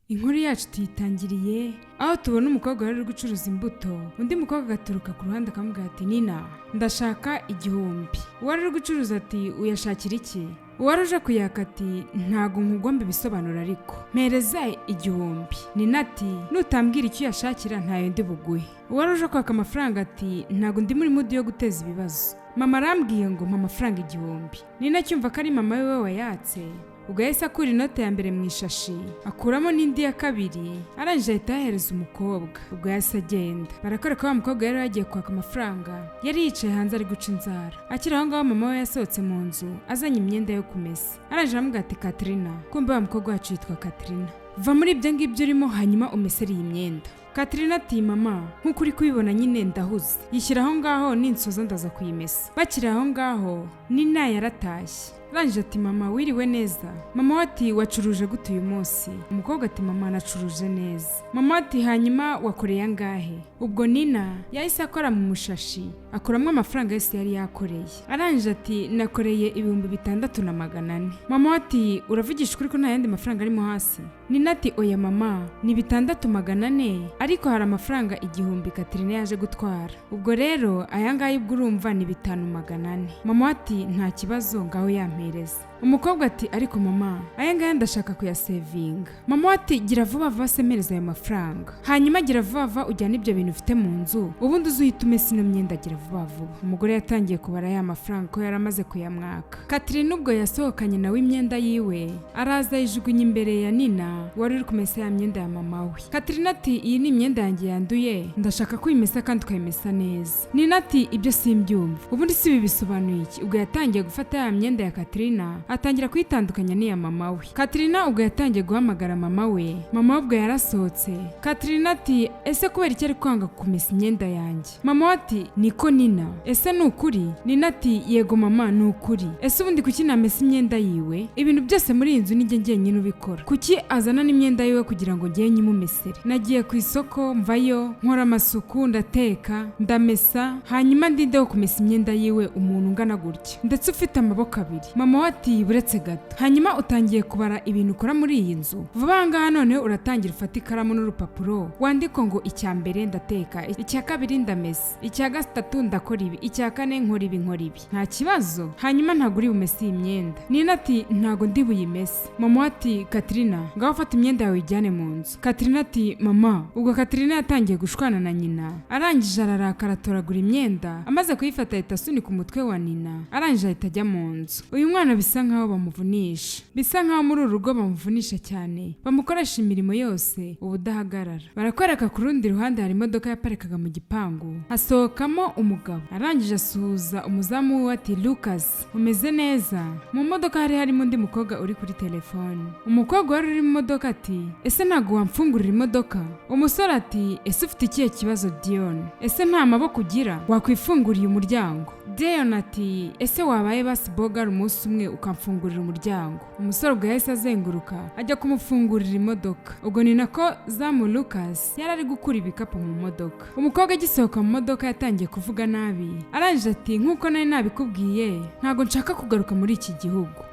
Inkuru yacu tuyitangiriye aho tubona umukobwa wari uri gucuruza imbuto, undi mukobwa agaturuka ku ruhande akamubwira ati Nina ndashaka 1000. Uwari uri gucuruza ati uyashakira iki? Uwari uje kuyaka ati ntago nkugomba ibisobanuro ariko mpereza 1000. Nina ati nutambwira icyo yashakira ntayo ndi buguhe. Uwari uje kwaka amafaranga ati ntago ndi muri mood yo guteza ibibazo. Mama arambwiye ngo mpa amafaranga 1000. Nina cyumva ko ari mama we wayatse. Ubwo yahise akura inote ya mbere mu ishashi akuramo n'indi ya kabiri arangije ahita ahereza umukobwa. Ubwo yahise agenda. Barakora ko wa mukobwa yari yagiye kwaka amafaranga yari yicaye hanze ari guca inzara. Akiri aho ngaho mama we yasohotse mu nzu azanye imyenda yo kumesa. Arangije aramubwira ati Katrina, kumbe wa mukobwa wacu yitwa Katrina, va muri ibyo ngibyo urimo hanyuma umesere iyi myenda. Katrina ati mama nkuko uri kubibona nyine ndahuze, yishyira aho ngaho ninsoza ndaza kuyimesa. Bakiri aho ngaho Nina yaratashye. Arangije ati mama wiriwe neza. Mama ati wacuruje gute uyu munsi? Umukobwa ati mama nacuruje neza. Mama ati hanyuma wakoreye angahe? Ubwo Nina yahise akora mu mushashi akuramo amafaranga yose yari yakoreye. Arangije ati nakoreye 6400. Mama ati uravugisha ukuri ko nta yandi mafaranga arimo hasi? Nina ati oya mama ni 6400 ariko hari amafaranga 1000 Katrina yaje gutwara. Ubwo rero aya ngaye ubwo urumva ni 5400. Mama ati nta kibazo ngaho yampereza. Umukobwa ati ariko mama aya ngaya ndashaka kuyasevinga. Mama ati gira vuba vuba semereza ayo mafaranga, hanyuma gira vuba vuba ujyana ibyo bintu ufite mu nzu ubundi uzuhita umesa ino myenda gira vuba vuba. Umugore yatangiye kubara ya mafaranga ko yaramaze kuyamwaka. Katrina ubwo yasohokanye nawe imyenda yiwe araza yijugunya imbere ya Nina wari uri kumesa ya myenda ya mama we. Katrina ati iyi ni imyenda yanjye yanduye ndashaka kuyimesa kandi ukayimesa neza. Nina ati ibyo simbyumva ubundi si ibi bisobanuye iki? Ubwo yatangiye gufata ya myenda ya Katrina atangira kwitandukanya n'iya mama we. Katrina ubwo yatangiye guhamagara mama we. Mama ubwo yarasohotse. Katrina ati ese kubera iki ari kwanga kumesa imyenda yanjye? Mama ati niko Nina, ese ni ukuri? Nina ati yego mama ni ukuri. Ese ubundi kuki namesa imyenda yiwe? Ibintu byose muri iyi nzu nijye njyenyine ubikora, kuki azana n'imyenda yiwe kugira ngo njye nyimumesere? Nagiye ku isoko mvayo nkora amasuku ndateka ndamesa hanyuma ndindeho kumesa imyenda yiwe umuntu ungana gutya ndetse ufite amaboko abiri. Mama ati buretse gato, hanyuma utangiye kubara ibintu ukora muri iyi nzu. Vuba ngaha none uratangira ufata ikaramu n'urupapuro wandika ngo icya mbere ndateka, icya kabiri ndamesa, icya gatatu ndakora ibi, icya kane nkora ibi. Nta kibazo, hanyuma ntago uri bumese iyi myenda. Nina ati ntago ndi buyimese. Mama ati Katrina ngaho fata imyenda yawe ijyane mu nzu. Katrina ati mama. Ubwo Katrina yatangiye gushwana na Nina, arangije ararakara atoragura imyenda, amaze kuyifata ahita asunika umutwe wa Nina, arangije ahita ajya mu nzu. Uyu mwana bisa nkaho bamuvunisha, bisa nkaho muri uru rugo bamuvunisha cyane, bamukoresha imirimo yose ubudahagarara. Barakwereka ku rundi ruhande hari imodoka yaparikaga mu gipangu, hasohokamo umugabo. Arangije asuhuza umuzamu we ati Lucas umeze neza? Mu modoka harimo undi mukobwa uri kuri telefone. Umukobwa wari uri mu modoka ati ese ntago wamfungurira imodoka? Umusore ati ese ufite ikihe kibazo Dion? Ese nta maboko ugira wakwifunguriye umuryango? Dion ati ese wabaye basi bogar umunsi umwe ukamfungurira umuryango? Umusore ubwo yahise azenguruka ajya kumufungurira imodoka. Ubwo ni nako zamu Lucas yari ari gukura ibikapu mu modoka. Umukobwa agisohoka mu modoka yatangiye kuvuga nabi. Arangije ati nkuko nari nabikubwiye ntago nshaka kugaruka muri iki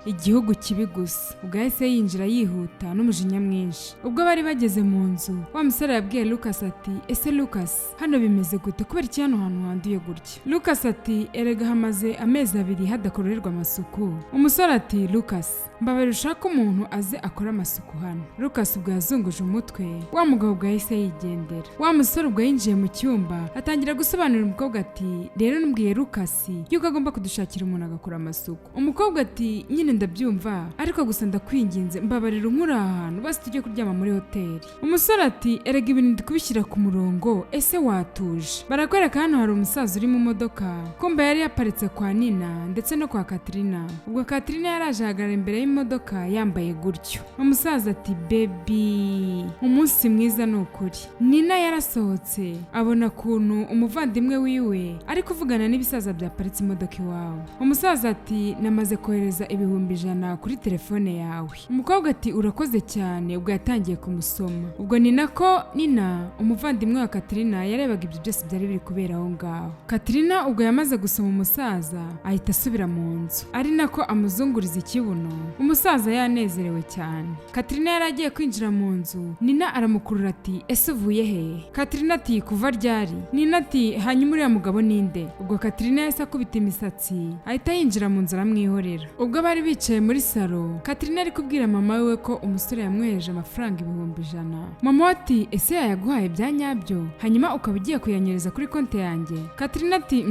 igihugu kibi gusa. Ubwo yahise yinjira yihuta n'umujinya mwinshi. Ubwo bari bageze mu nzu wa musore yabwiye Lucas ati ese Lucas hano bimeze gute kubera iki hano hantu handuye gutya? Lucas ati erega hamaze amezi 2 hadakorerwa amasuku. Umusore ati Lucas mbabere ushaka umuntu aze akora amasuku hano. Lucas ubwo yazunguje umutwe, wa mugabo ubwo yahise yigendera. Wa musore ubwo yinjiye mu cyumba atangira gusobanurira umukobwa ati rero nubwiye Lucas yuko agomba kudushakira umuntu agakora amasuku. Umukobwa ati nyine ndabyumva ariko gusa ndakwinginze mbabarira unkura ahantu basi tujye kuryama muri hoteli. Umusore ati erega ibintu ndikubishyira ku murongo ese watuje. Barakwereka hano hari umusaza uri mu modoka, kumbe yari yaparitse kwa Nina ndetse no kwa Katrina. Ubwo Katrina yaraje ahagarara imbere y'imodoka yambaye gutyo. Umusaza ati baby umunsi mwiza ni ukuri. Nina yarasohotse abona kuntu umuvandimwe wiwe ari kuvugana n'ibisaza byaparitse imodoka iwawe. Umusaza ati namaze kohereza 100 kuri telefone yawe. Umukobwa ati urakoze cyane. Ubwo yatangiye kumusoma. Ubwo ni nako Nina umuvandimwe wa Katrina yarebaga ibyo byose byari biri kubera aho ngaho. Katrina ubwo yamaze gusoma gusoma umusaza ahita asubira mu nzu ari nako amuzunguriza ikibuno. Umusaza yanezerewe cyane. Katrina yaragiye kwinjira mu nzu, Nina aramukurura ati ese uvuye he? Katrina ati kuva ryari? Nina ati hanyuma uriya mugabo ninde? Ubwo Katrina yahise akubita imisatsi ahita yinjira mu nzu aramwihorera. Ubwo bari bicaye muri salo, Katrina ari kubwira mama we ko umusore yamwereje amafaranga 100,000. Mama ati ese yayaguhaye bya nyabyo hanyuma ukaba ugiye kuyanyereza kuri konti yanjye? Katrina ati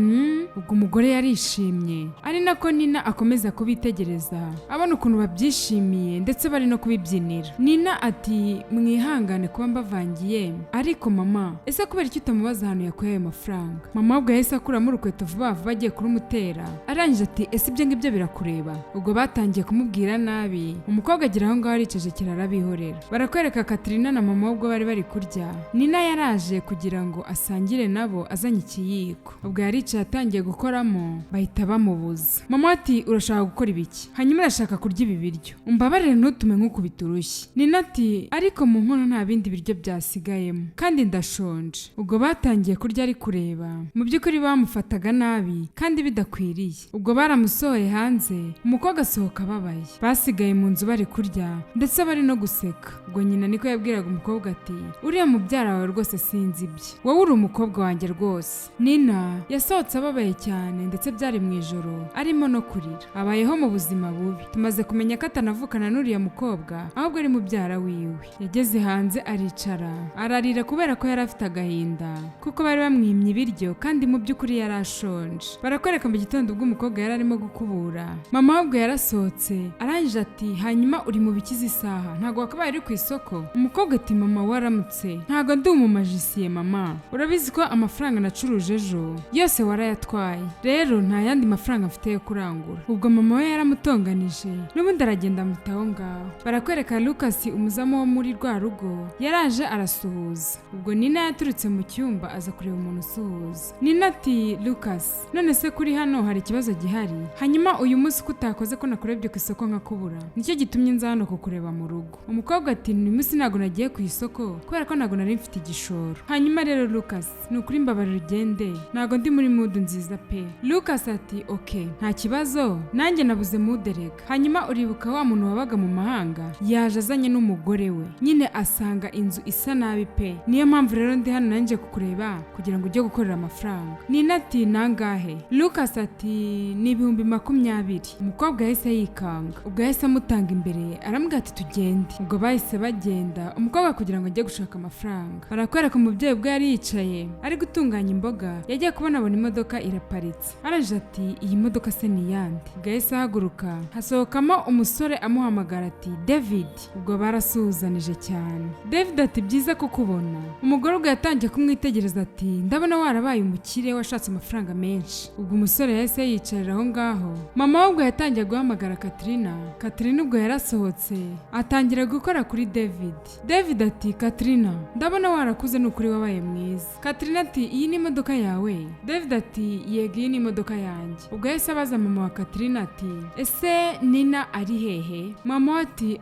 ubwo umugore yarishimye ari nako Nina akomeza kubitegereza abona ukuntu babyishimiye ndetse bari no kubibyinira. Nina ati mwihangane kuba mbavangiye ariko mama ese kubera icyo utamubaza ahantu yakuye ayo mafaranga? Mama ubwo yahise akuramo urukweto vuba vuba agiye kurumutera arangije ati ese ibyo ngibyo birakureba? Ubwo batangiye kumubwira nabi, umukobwa agira aho ngaho aricecekera arabihorera. Barakwereka Katrina na mama ubwo bari bari kurya. Nina yaraje kugira ngo asangire nabo azanye ikiyiko. Ubwo yaricaye atangiye gukoramo bahita bamubuza. Mama ati urashaka gukora ibiki? Hanyuma urashaka kurya ibi biryo? Umbabarire ntutume nk'ukubita urushyi. Nina ati ariko mu nkono nta bindi biryo byasigayemo kandi ndashonje. Ubwo batangiye kurya ari kureba, mu by'ukuri bamufataga nabi kandi bidakwiriye. Ubwo baramusohoye hanze, umukobwa asohoka ababaye. Basigaye mu nzu bari kurya ndetse bari no guseka. Ubwo nyina niko yabwiraga umukobwa ati uriya mubyara wawe rwose sinzi ibye, wowe uri umukobwa wanjye rwose. Nina yasohotse ababaye cyane ndetse byari mu ijoro arimo no kurira. Abayeho mu buzima bubi. Tumaze kumenya ko atanavukana n'uriya mukobwa ahubwo ari mubyara wiwe. Yageze hanze aricara ararira kubera ko yari afite agahinda kuko bari bamwimye ibiryo kandi mu by'ukuri yari ashonje. Barakwereka mu gitondo ubwo umukobwa yari arimo gukubura, mama ahubwo yarasohotse arangije ati hanyuma uri mu bikiza isaha ntago wakabaye ari ku isoko? Umukobwa ati mama waramutse, ntago ndi umumajisiye mama, urabizi ko amafaranga nacuruje ejo yose warayatwaye, rero nta yandi mafaranga mfite yo kurangura. Ubwo mama we yaramutonganije n'ubundi aragenda amutaho ngaho. Barakwereka Lucas umuzamu wo muri rwa rugo yaraje arasuhuza. Ubwo Nina yaturutse mu cyumba aza kureba umuntu usuhuza. Nina ati Lucas none se kuri hano hari ikibazo gihari? Hanyuma uyu munsi kutakoze ko nakurebye ku isoko nkakubura nicyo gitumye nza hano kukureba mu rugo. Umukobwa ati uyu munsi ntago nagiye ku isoko kubera ko ntago nari mfite igishoro. Hanyuma rero Lucas nukuri mbabarira ugende, ntago ndi muri mood nziza pe. Lucas ati okay nta kibazo nanjye nabuze mood reka. Hanyuma uribuka wa muntu wabaga mu mahanga yaje azanye n'umugore we, nyine asanga inzu isa nabi pe, niyo mpamvu rero ndi hano nanjye kukureba kugira ngo ujye gukorera amafaranga. Nina ati nangahe? Lucas ati ni 20,000. Umukobwa yahise yikanga. Ubwo yahise amutanga imbere aramubwira ati tugende. Ubwo bahise bagenda umukobwa kugira ngo ajye gushaka amafaranga. Barakwereka umubyeyi ubwo yari yicaye ari gutunganya imboga yagiye kubona abona imodoka iraparitse. Araje ati iyi modoka se ni yande? Ubwo yahise ahaguruka hasohokamo umusore amuhamagara ati David. Ubwo barasuhuzanije cyane. David ati byiza kukubona. Umugore ubwo yatangiye kumwitegereza ati ndabona warabaye umukire washatse amafaranga menshi. Ubwo umusore yahise yicarira aho ngaho. Mama ubwo yatangiye guhamagara Katrina. Katrina ubwo yarasohotse atangira gukora kuri David. David ati Katrina ndabona warakuze n'ukuri wabaye mwiza. Katrina ati iyi ni imodoka yawe? David ati yego iyi ni imodoka yanjye. Ubwo yahise abaza mama wa Katrina ati ese Nina ari hehe? Mama ati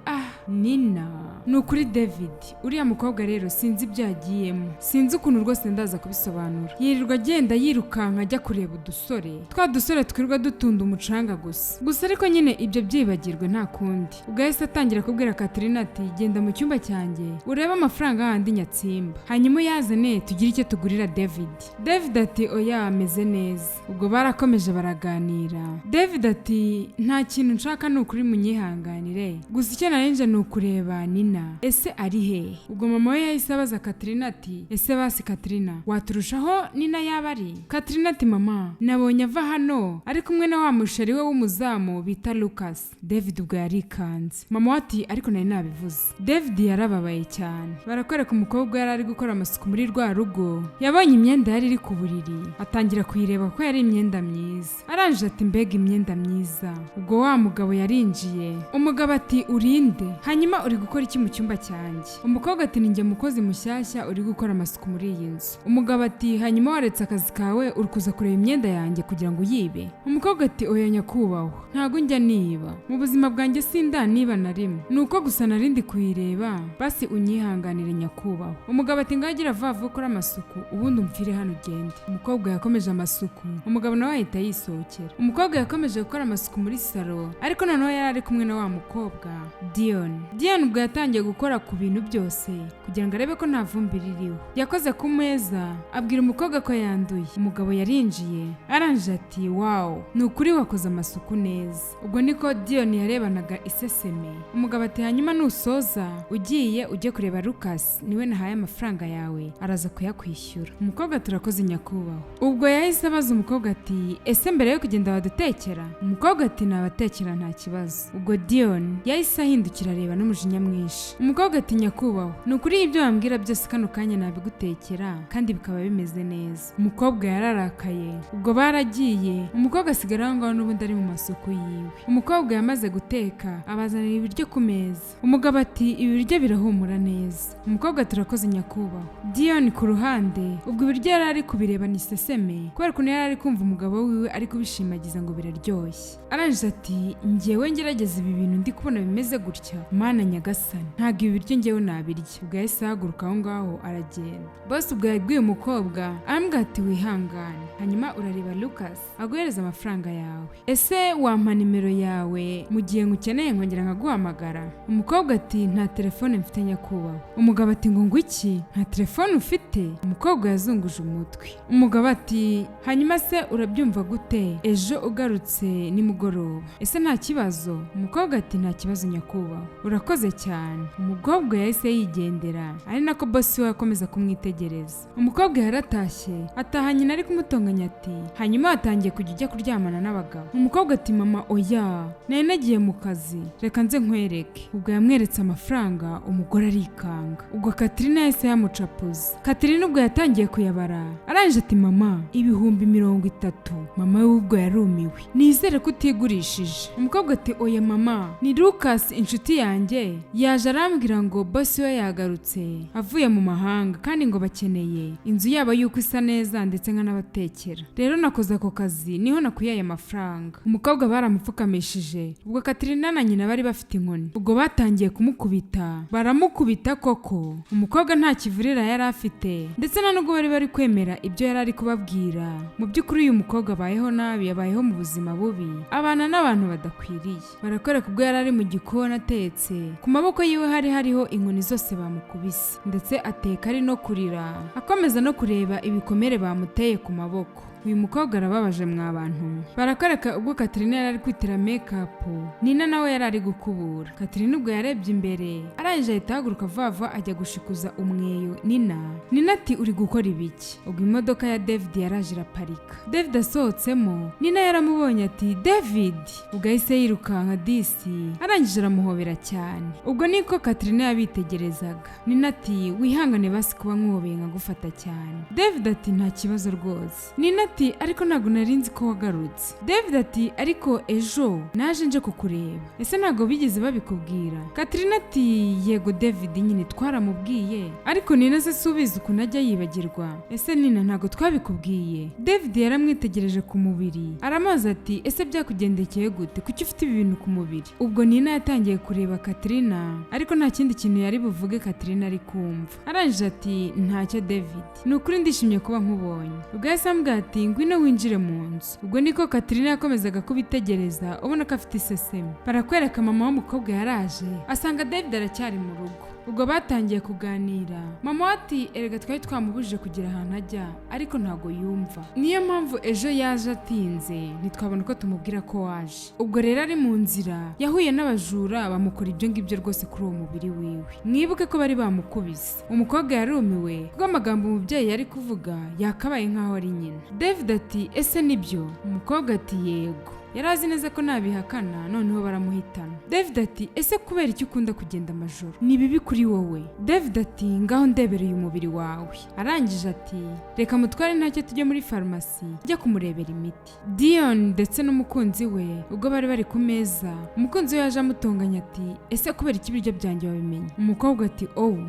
Nina nukuri David uriya mukobwa rero sinzi ibyo yagiyemo, sinzi ukuntu rwose ndaza kubisobanura. Yirirwa agenda yirukanka ajya kureba udusore, twa dusore twirirwa dutunda umucanga gusa ariko nyine ibyo byibagirwe nta kundi. Ubwo yahise atangira kubwira Katrina ati genda mu cyumba cyanjye urebe amafaranga handi nyatsimba hanyuma yazane tugire icyo tugurira David. David ati oya ameze neza. Ubwo barakomeje baraganira. David ati nta kintu nshaka n'ukuri munyihanganire gusa icyo narenje n'ukureba Nina ese ari he? Ubwo mama we yahise abaza Katrina ati ese basi Katrina waturushaho Nina yaba ari? Katrina ati mama nabonye ava hano ari kumwe na wa musheri we w'umuzamu bita Lucas. David ubwo yarikanze. Mama ati ariko nari nabivuze. David yarababaye cyane. Barakwereka umukobwa yari ari gukora amasuku muri rwa rugo, yabonye imyenda yari iri ku buriri atangira kuyireba ko yari imyenda myiza. Arangije ati mbega imyenda myiza. Ubwo wa mugabo yarinjiye. Umugabo ati urinde? Hanyuma uri gukora iki mu cyumba cyanjye? Umukobwa ati ninjye mukozi mushyashya uri gukora amasuku muri iyi nzu. Umugabo ati hanyuma waretse akazi kawe uri kuza kureba imyenda yanjye kugira ngo yibe? Umukobwa ati oya nyakubahwa ntago njya niba, mu buzima bwanjye sinda niba na rimwe, nuko gusa narindi kuyireba basi unyihanganire nyakubahwa. Umugabo ati ngagira vuba ukora amasuku ubundi umfire hano ugende. Umukobwa yakomeje amasuku umugabo nawe ahita yisohokera. Umukobwa yakomeje gukora amasuku muri salo, ariko noneho yari ari kumwe na wa mukobwa Dion ubwo yatangiye gukora ku bintu byose kugira ngo arebe ko nta vumbi ririho. Yakoze ku meza abwira umukobwa ko yanduye. Umugabo yarinjiye arangije ati wow, ni ukuri wakoze amasuku neza. Ubwo niko Dion yarebanaga iseseme. Umugabo ati hanyuma nusoza ujye kureba Lucas, niwe nahaye amafaranga yawe, araza kuyakwishyura. Umukobwa turakoze nyakubahwa. Ubwo yahise abaza umukobwa ati ese mbere yo kugenda wadutekera? Umukobwa ati nabatekera nta kibazo. Ubwo Dion yahise ahindukira areba n'umujinya mwinshi. Umukobwa ati nyakubahwa, ni ukuri ibyo wambwira byose kano kanya nabigutekera kandi bikaba bimeze neza. Umukobwa yararakaye. Ubwo baragiye, umukobwa asigara aho ngaho n'ubundi ari mu masuku yiwe. Umukobwa yamaze guteka abazanira ibiryo ku meza. Umugabo ati ibi biryo birahumura neza. Umukobwa turakoze nyakubahwa. Dion ku ruhande ubwo ibiryo yari ari kubireba ni seseme kubera ko yari ari kumva umugabo wiwe ari kubishimagiza ngo biraryoshye. Arangije ati njyewe ngerageza ibi bintu ndi kubona bimeze gutya, mana nyagasani, ntabwo ibi biryo njyewe nabirya. Ubwo yahise ahaguruka aho ngaho aragenda. Boss ubwo yabwiye umukobwa arambwira ati wihangane, hanyuma urareba Lucas aguhereza amafaranga yawe. Ese wampa nimero yawe mu gihe ngukeneye nkongera nkaguhamagara? Umukobwa ati nta telefone mfite nyakubahwa. Umugabo ati ngo iki, nta telefone ufite? Umukobwa yazunguje umutwe. Umugabo ati hanyuma se urabyumva gute ejo ugarutse nimugoroba? Ese nta kibazo? Umukobwa ati nta kibazo nyakubahwa, urakoze cyane. Umukobwa yahise yigendera, ari nako boss we akomeza kumwitegereza. Umukobwa yaratashye ataha nyina ari kumutonganya ati hanyuma watangiye kujya kuryamana n'abagabo? Umukobwa ati mama oya, nari nagiye mu kazi, reka nze nkwereke. Ubwo yamweretse amafaranga, umugore arikanga. Ubwo Katrina yahise yamucapuza. Katrina ubwo yatangiye kuyabara, arangije ati mama ibihumbi 30. Mama we ubwo yarumiwe, nizere ko utigurishije. Umukobwa ati oya mama, ni Lucas inshuti yanjye yaje arambwira ngo boss we yagarutse avuye mu mahanga kandi ngo bakeneye inzu yabo yuko isa neza ndetse nk'anabatekera, rero nakoze ako kazi niho nakuye aya mafaranga. Umukobwa baramupfukamishije. Ubwo Katrina na nyina bari bafite inkoni. Ubwo batangiye kumukubita, baramukubita koko. Umukobwa nta kivurira yari afite ndetse na nubwo bari kwemera ibyo yari ari kubabwira. Mu by'ukuri uyu mukobwa abayeho nabi, yabayeho mu buzima bubi, abana n'abantu badakwiriye. Barakora kubwo yari ari mu gikoni atetse, ku maboko yiwe hariho inkoni zose bamukubise, ndetse ateka ari no kurira, akomeza no kureba ibikomere bamuteye ku maboko. Uyu mukobwa arababaje mwabantu. Barakareka ubwo Katrina yari ari kwitira makeup, Nina nawe yari ari gukubura. Katrina ubwo yarebye imbere, arangije ahita ahaguruka vava ajya gushikuza umweyo Nina ati uri gukora ibiki? Ubwo imodoka ya David yaraje iraparika. David asohotsemo, Nina yaramubonye ati David. Ubwo yahise yirukanka disi, arangije aramuhobera cyane. Ubwo niko Katrina yabitegerezaga. Nina ati wihangane basi kuba nkubeye nkagufata cyane. David ati nta kibazo rwose. Nina ati ariko ntago narinzi ko wagarutse. David ati ariko ejo naje nje kukureba, ese ntago bigeze babikubwira? Katrina ati yego David nyine twaramubwiye, ariko Nina se subiza ukuntu ajya yibagirwa. Ese Nina ntago twabikubwiye? David yaramwitegereje ku mubiri, aramaza ati ese byakugendekeye gute, kuki ufite ibintu ku mubiri? Ubwo Nina yatangiye kureba Katrina, ariko nta kindi kintu yari buvuge Katrina ari kumva. Arangije ati ntacyo David, ni ukuri ndishimye kuba nkubonye. Ubwo yahise ambwira ati ngwino winjire mu nzu. Ubwo niko Katrina yakomezaga kubitegereza, ubona ko afite iseseme. Barakwereka mama w'umukobwa yaraje, asanga David aracyari mu rugo. Ubwo batangiye kuganira. Mama ati erega twari twamubujije kugira ahantu ajya, ariko ntago yumva, niyo mpamvu ejo yaje atinze ntitwabona ko tumubwira ko waje. Ubwo rero ari mu nzira yahuye n'abajura bamukora ibyo ngibyo rwose kuri uwo mubiri wiwe. Mwibuke ko bari bamukubise. Umukobwa yarumiwe kuko amagambo umubyeyi yari kuvuga yakabaye nkaho ari nyina. David ati ese nibyo? Umukobwa ati yego. Yarazi neza ko nabihakana, noneho baramuhitana. David ati ese kubera iki ukunda kugenda amajoro, ni bibi kuri wowe? David ati ngaho ndebereye umubiri wawe. Arangije ati reka mutware ntacyo tujye muri farumasi njya kumurebera imiti. Dion ndetse n'umukunzi we ubwo bari ku meza, umukunzi we yaje amutonganya ati ese kubera iki ibiryo byanjye wabimenye? Umukobwa ati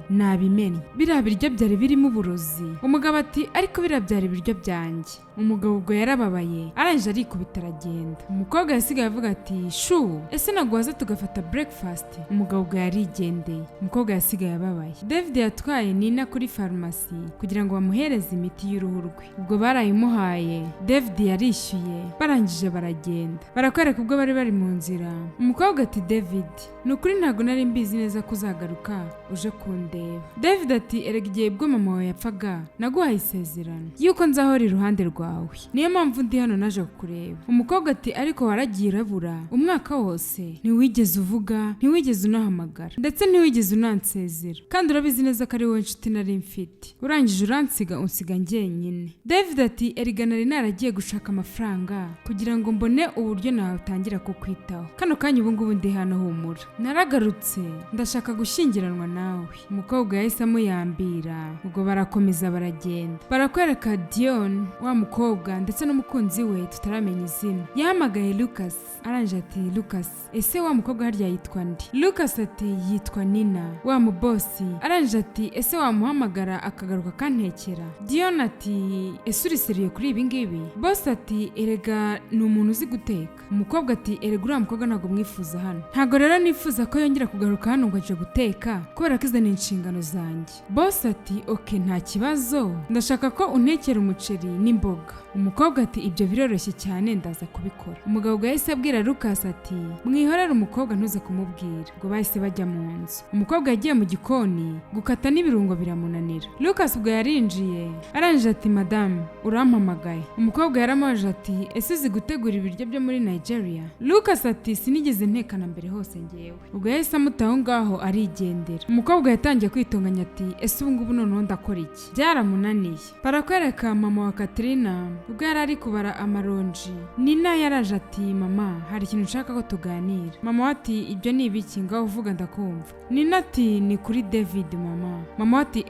nabimenye, biriya biryo byari birimo uburozi. Umugabo ati ariko biriya byari ibiryo byanjye. Umugabo ubwo yarababaye, arangije arikubita aragenda. umukobwa yasigaye avuga ati shu ese naguhaza tugafata breakfast. Umugabo ubwo yarigendeye, umukobwa yasigaye ababaye. David yatwaye Nina kuri farumasi kugira ngo bamuhereze imiti y'uruhu rwe. Ubwo barayimuhaye, David yarishyuye, barangije baragenda. Barakwereka ubwo bari mu nzira. Umukobwa ati David, nukuri ntago nari mbizi neza kuzagaruka uje kundeba. David ati erega igihe bwo mama wawe yapfaga naguhaye isezerano yuko nzahora iruhande rwawe, niyo mpamvu ndi hano naje kukureba. Umukobwa ati ariko waragiye urabura umwaka wose, ntiwigeze uvuga, ntiwigeze unahamagara, ndetse ntiwigeze unansezera, kandi urabizi neza ko ari wowe nshuti nari mfite. Urangije uransiga unsiga njyenyine. David ati erega nari naragiye gushaka amafaranga kugira ngo mbone uburyo natangira kukwitaho, kano kanya ubu ngubu ndi hano humura, naragarutse ndashaka gushyingiranwa nawe. Umukobwa yahise amuyambira, ubwo barakomeza baragenda. Barakwereka Dion wa mukobwa ndetse n'umukunzi we tutaramenya izina. Yahamagaye Lucas, aranje ati Lucas ese wa mukobwa harya yitwa ndi? Lucas ati yitwa Nina. Wa mubosi aranje ati ese wamuhamagara akagaruka kantekera? Dion ati ese uri seriye kuri ibi ngibi? Boss ati erega ni umuntu uzi guteka. Umukobwa ati erega uriya mukobwa ntago mwifuza hano, ntago rero nifuza ko yongera kugaruka hano ngo aje guteka kubera ko izo ni inshingano zanjye. Boss ati okay nta kibazo, ndashaka ko untekera umuceri n'imboga. Umukobwa ati ibyo biroroshye cyane ndaza kubikora. Umugabo yahise abwira Lucas ati mwihorere umukobwa ntuze kumubwira. Ubwo bahise bajya mu nzu. Umukobwa yagiye mu gikoni gukata n'ibirungo biramunanira. Lucas ubwo yarinjiye aranje ati madame urampamagaye? Umukobwa yaramubaje ati ese uzi gutegura ibiryo byo muri Nigeria? Lucas ati sinigeze ntekana mbere hose ngewe. Ubwo yahise amutaho ngaho arigendera. Umukobwa yatangiye kwitonganya ati ese ubu ngubu noneho ndakora iki? Byaramunaniye. Barakwereka mama wa Katrina ubwo yari ari kubara amaronji. Nina yaraje ati mama hari ikintu nshaka ko tuganira. Mama ati ibyo ni ibiki? Ngaho uvuga ndakumva. Nina ati ni kuri David mama. Mama ati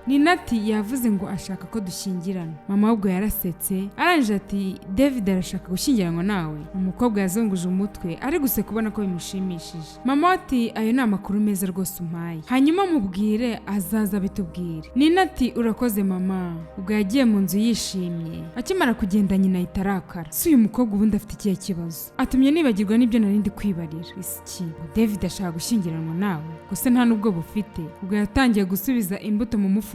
Nina ati yavuze ngo ashaka ko dushyingirana. Mama ubwo yarasetse aranje ati David arashaka gushyingiranwa nawe? Umukobwa yazunguje umutwe ari guse kubona ko bimushimishije. Mama ati ayo ni amakuru meza rwose umpaye, hanyuma mubwire azaza bitubwire. Nina ati urakoze mama. Ubwo yagiye mu nzu yishimye. Akimara kugenda nyina itarakara, si uyu mukobwa ubundi afite ikihe kibazo? Atumye nibagirwa n'ibyo nari ndi kwibarira. Iki David ashaka gushyingiranwa nawe gusa nta nubwo bufite. Ubwo yatangiye gusubiza imbuto mu mufuka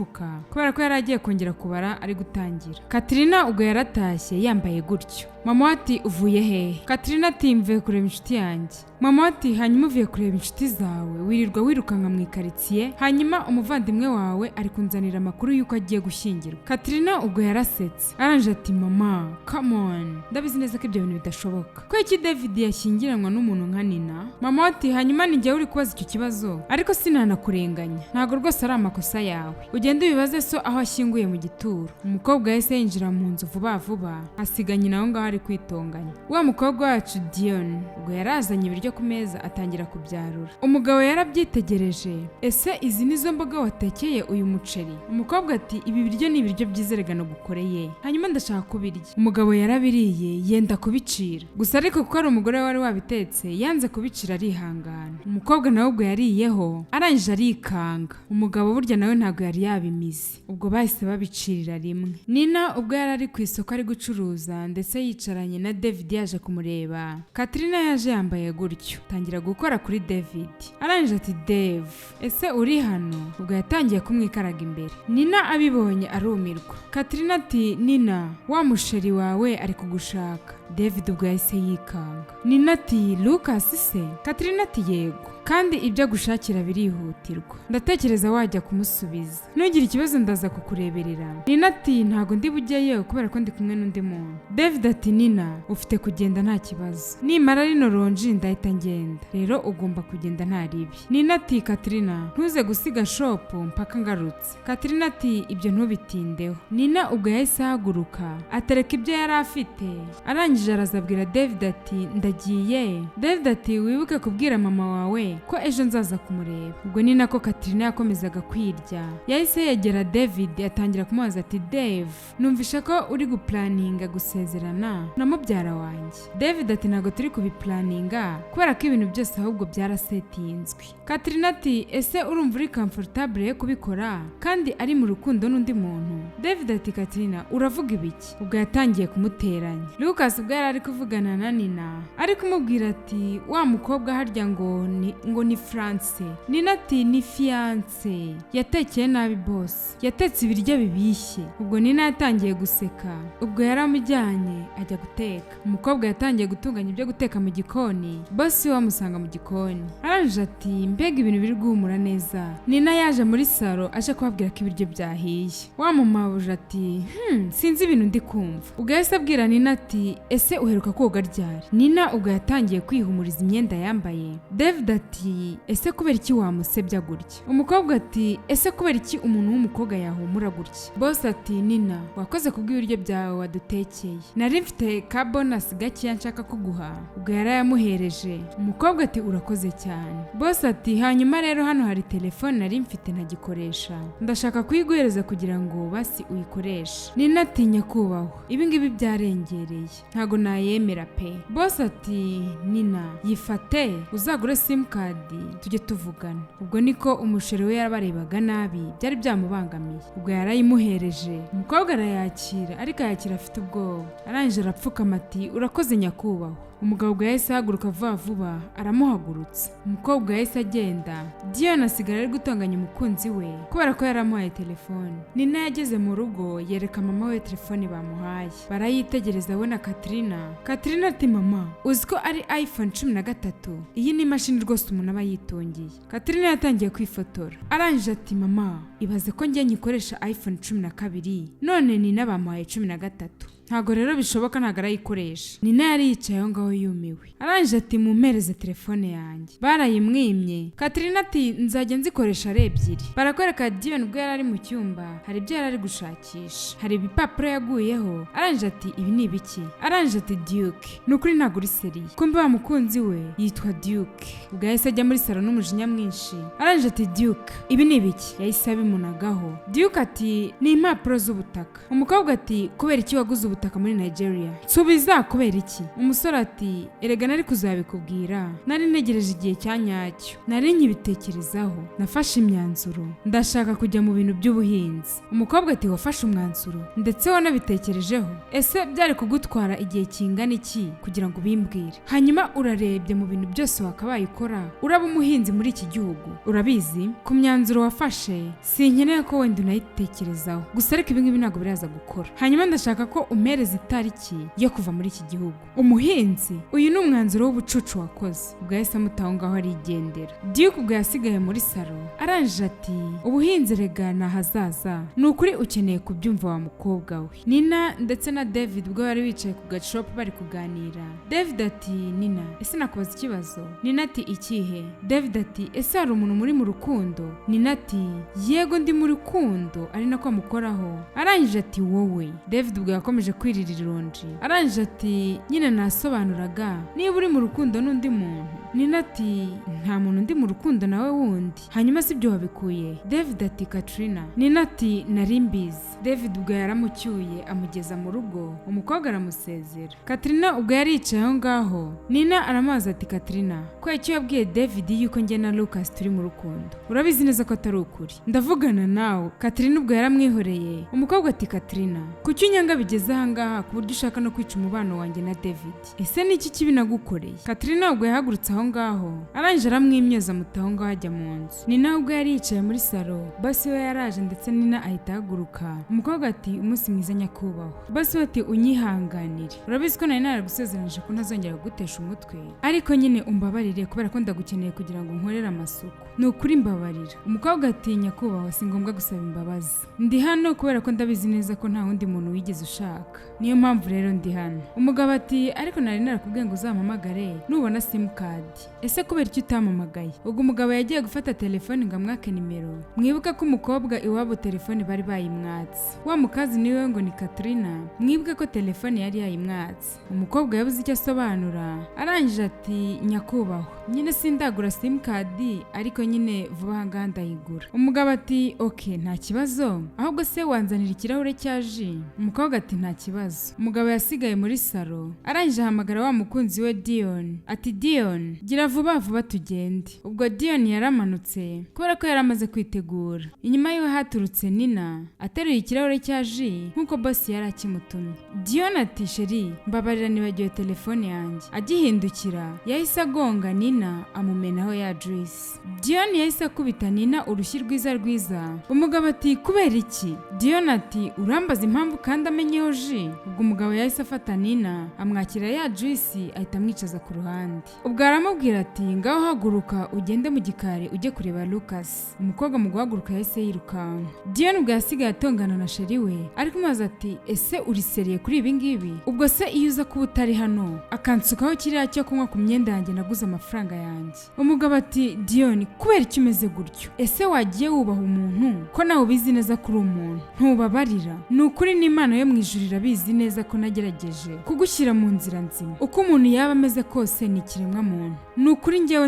kubera ko yari agiye kongera kubara ari gutangira. Katrina ubwo yaratashye yambaye gutyo. Mama ati uvuye hehe? Katrina ati mvuye kureba inshuti yanjye. Mama ati hanyuma uvuye kureba inshuti zawe wirirwa wirukanka mu ikaritsiye, hanyuma umuvandimwe wawe ari kunzanira amakuru yuko agiye gushyingirwa. Katrina ubwo yarasetse aranje ati mama come on, ndabizi neza ko ibyo bintu bidashoboka. Ko iki David yashyingiranwa n'umuntu nka Nina? Mama ati hanyuma ni njye uri kubaza icyo kibazo, ariko sinanakurenganya, ntago rwose ari amakosa yawe, ugende ubibaze so aho ashyinguye mu gituro. Umukobwa yahise yinjira mu nzu vuba vuba asiga nyina aho ngaho ari kwitonganya. Wa mukobwa wacu Dion ubwo yarazanye ibiryo ku meza atangira kubyarura. Umugabo yarabyitegereje, ese izi nizo mboga watekeye uyu muceri? Umukobwa ati ibi biryo ni ibiryo byizerega no gukoreye, hanyuma ndashaka kubirya. Umugabo yarabiriye yenda kubicira, gusa ariko kuko ari umugore wari wabitetse yanze kubicira arihangana. Umukobwa nawe ubwo yariyeho arangije arikanga. Umugabo burya nawe ntago yari yabimize, ubwo bahise babicirira rimwe. Nina ubwo yari ari ku isoko ari gucuruza ndetse yicaranye na David yaje kumureba. Katrina yaje yambaye gutyo tangira gukora kuri David. Arangije ati Dave ese uri hano? Ubwo yatangiye kumwikaraga imbere. Nina abibonye arumirwa. Katrina ati Nina wa musheri wawe ari kugushaka. David ubwo yahise yikanga. Nina ati Lucas se? Katrina ati yego, kandi ibyo gushakira birihutirwa, ndatekereza wajya kumusubiza, ntugire ikibazo ndaza kukureberera. Nina ati ntago ndi bujyeyo kubera ko ndi kumwe n'undi muntu. David ati Nina ufite kugenda nta kibazo, nimara rino ronji ndahita ngenda, rero ugomba kugenda nta ribi. Nina ati Katrina ntuze gusiga shop mpaka ngarutse. Katrina ati ibyo ntubitindeho. Nina ubwo yahise ahaguruka atereka ibyo yari afite, arangije arazabwira David ati ndagiye. David ati wibuke kubwira mama wawe ko ejo nzaza kumureba. Ubwo ni nako Katrina yakomezaga kwirya. Yahise yegera David atangira kumubaza ati Dave numvisha ko uri guplaninga gusezerana na mubyara wanjye. David ati ntago turi kubiplaninga kubera ko ibintu byose ahubwo byarasetinzwe. Katrina ati ese urumva uri comfortable yo kubikora kandi ari mu rukundo n'undi muntu? David ati Katrina uravuga ibiki? Ubwo yatangiye kumuteranya. Lucas ubwo yari ari kuvugana na Nina ari kumubwira ati wa mukobwa harya ngo ni France. Nina ati ni fiance, yatekeye nabi boss, yatetse ibiryo bibishye. Ubwo Nina yatangiye guseka, ubwo yari amujyanye ajya guteka. Umukobwa yatangiye gutunganya ibyo guteka mu gikoni, boss we amusanga mu gikoni. Aranje ati mbega ibintu biri guhumura neza. Nina yaje muri salo aje kubabwira ko ibiryo byahiye. Wa mumabuje ati sinzi ibintu ndi kumva. Ubwo yahise abwira Nina ati ese uheruka koga ryari? Nina ubwo yatangiye kwihumuriza imyenda yambaye. David ati ese kubera iki wamusebya gutya? Umukobwa ati ese kubera iki umuntu w'umukobwa yahumura gutya? Boss ati Nina wakoze kubw'ibiryo byawe wadutekeye, nari mfite ka bonus gakeya nshaka kuguha. Ubwo yarayamuhereje. Umukobwa ati urakoze cyane. Boss ati hanyuma rero hano hari telefone nari mfite ntagikoresha, ndashaka kuyiguhereza kugira ngo basi uyikoreshe. Nina ati nyakubahwa ibi ngibi byarengereye, ntago nayemera pe. Boss ati Nina yifate uzagure simcard tujye tuvugana. Ubwo niko umusheri we yarabarebaga nabi, byari byamubangamiye. Ubwo yarayimuhereje. Umukobwa arayakira ariko yakira afite ubwoba. Arangije arapfukama ati urakoze nyakubahwa. Umugabo yahise ahaguruka vuba aramuhagurutsa. Umukobwa yahise agenda. Diana asigara ari gutonganya umukunzi we kubera ko yaramuhaye telefone. Nina yageze mu rugo yereka mama we telefone bamuhaye. Barayitegereza we na Katrina. Katrina ati mama uzi ko ari iPhone 13, iyi ni imashini rwose umuntu aba yitungiye. Katrina yatangiye kwifotora. Arangije ati mama ibaze ko njye nyikoresha iPhone 12 none Nina bamuhaye 13. Ntago rero bishoboka, ntago arayikoresha. Nina yari yicaye aho ngaho yumiwe. Arangije ati mumpereze telefone yanjye. Barayimwimye. Katrina ati nzajya nzikoresha ari ebyiri. Barakwereka Dion ubwo yari ari mu cyumba, hari ibyo yari ari gushakisha, hari ibipapuro yaguyeho. Arangije ati ibi ni ibiki? Arangije ati Duke. Nukuri ntago uri seriye. Kumbe wa mukunzi we yitwa Duke. Ubwo yahise ajya muri salo n'umujinya mwinshi. Arangije ati Duke ibi ni ibiki? Yahise abimunagaho. Duke ati ni impapuro z'ubutaka. Umukobwa ati kubera iki waguze ubutaka muri Nigeria? Subiza kubera iki? Umusore ati erega nari kuzabikubwira, nari ntegereje igihe cyanyacyo, nari nkibitekerezaho, nafashe imyanzuro, ndashaka kujya mu bintu by'ubuhinzi. Umukobwa ati wafashe umwanzuro ndetse wanabitekerejeho? Ese byari kugutwara igihe kingana iki kugira ngo bimbwire? Hanyuma urarebye mu bintu byose wakabaye ukora, uraba umuhinzi muri iki gihugu, urabizi ku myanzuro wafashe sinkeneye ko wenda unayitekerezaho, gusa ariko ibi ngibi ntabwo biraza gukora. Hanyuma ndashaka ko umereza itariki yo kuva muri iki gihugu. Umuhinzi uyu ni umwanzuro w'ubucucu wakoze. Ubwo yahise amutaho ngaho arigendera. Duke ubwo yasigaye muri salo. Arangije ati ubuhinzi rega ni ahazaza, ni ukuri ukeneye kubyumva wa mukobwa we. Nina ndetse na David ubwo bari bicaye ku gashopu bari kuganira. David ati Nina ese nakubaza ikibazo? Nina ati ikihe? David ati ese hari umuntu muri mu rukundo? Nina ati yego ndi mu rukundo ari nako amukoraho. Arangije ati wowe? David ubwo yakomeje kwirira ironji. Arangije ati nyine nasobanuraga niba uri mu rukundo n'undi muntu. Nina ati nta muntu ndi mu rukundo nawe wundi. Hanyuma si byo wabikuye? David ati Katrina. Nina ati nari mbizi. David ubwo yaramucyuye amugeza mu rugo. Umukobwa aramusezera. Katrina ubwo yari yicaye aho ngaho. Nina aramaza ati Katrina ko icyo yabwiye David yuko njye na Lucas turi mu rukundo, urabizi neza ko atari ukuri, ndavugana nawe. Katrina ubwo yaramwihoreye. Umukobwa ati Katrina kuki unyanga bigeze aha ngaha ku buryo ushaka no kwica umubano wanjye na David? Ese ni iki kibi nagukoreye? Katrina ubwo yahagurutse aho ngaho. Arangije aramwimyoza mutaho ngaho ajya mu nzu. Nina ubwo yari yicaye muri salo. Basi we yaraje ndetse Nina ahita ahaguruka. Umukobwa ati umunsi mwiza nyakubahwa. Basi we ati unyihanganire, urabizi ko nari naragusezeranyije ko ntazongera kugutesha umutwe, ariko nyine umbabarire kubera ko ndagukeneye kugira ngo nkorere amasuku, ni ukuri mbabarira. Umukobwa ati nyakubahwa si ngombwa gusaba imbabazi, ndi hano kubera ko ndabizi neza ko nta wundi muntu wigeze ushaka, niyo mpamvu rero ndi hano. Umugabo ati ariko nari narakubwiye ngo uzampamagare nubona simcard. Ese kubera iki utampamagaye? Ubwo umugabo yagiye gufata telefone ngo amwake nimero. Mwibuka ko umukobwa iwabo telefone bari bayimwatse. Wa mukazi niwe ngo ni Katrina. Mwibuka ko telefone yari yayimwatse. Umukobwa yabuze icyo asobanura. Arangije ati nyakubahwa nyine sindagura simukadi ariko nyine vuba aha ngaha ndayigura. Umugabo ati okay nta kibazo, ahubwo se wanzanira ikirahure cya ji? Umukobwa ati nta kibazo. Umugabo yasigaye muri salo arangije ahamagara wa mukunzi we Dion ati Dion gira vuba vuba tugende. Ubwo Dion yaramanutse kubera ko yaramaze kwitegura. Inyuma yiwe haturutse Nina ateruye ikirahure cya ji nkuko boss yari akimutumye. Dion ati sheri mbabarira nibagiwe telefone yanjye. Agihindukira yahise agonga Nina amumenaho ya juice. Dion yahise akubita Nina urushyi rwiza. Umugabo ati kubera iki? Dion ati urambaza impamvu kandi amenyeho ji. Ubwo umugabo yahise afata Nina amwakira ya juice ahita amwicaza ku ruhande. Ubwo aramubwira ati ngaho haguruka ugende mu gikari ujye kureba Lucas. Umukobwa mu guhaguruka yahise yirukanka. Dion ubwo yasigaye atongana na sheri we ariko maze ati ese uri seriye kuri ibi ngibi? Ubwo se iyo uza kuba utari hano akansukaho kiriya cyo kunywa ku myenda yanjye naguze amafaranga yanjye. Umugabo ati Dion kubera icyo umeze gutyo? Ese wagiye wubaha umuntu ko nawe ubizi neza kuri umuntu ntubabarira? Ni ukuri n'Imana yo mu ijuru irabizi neza ko nagerageje kugushyira mu nzira nzima. Uko umuntu yaba ameze kose ni ikiremwa muntu. Ni ukuri njyewe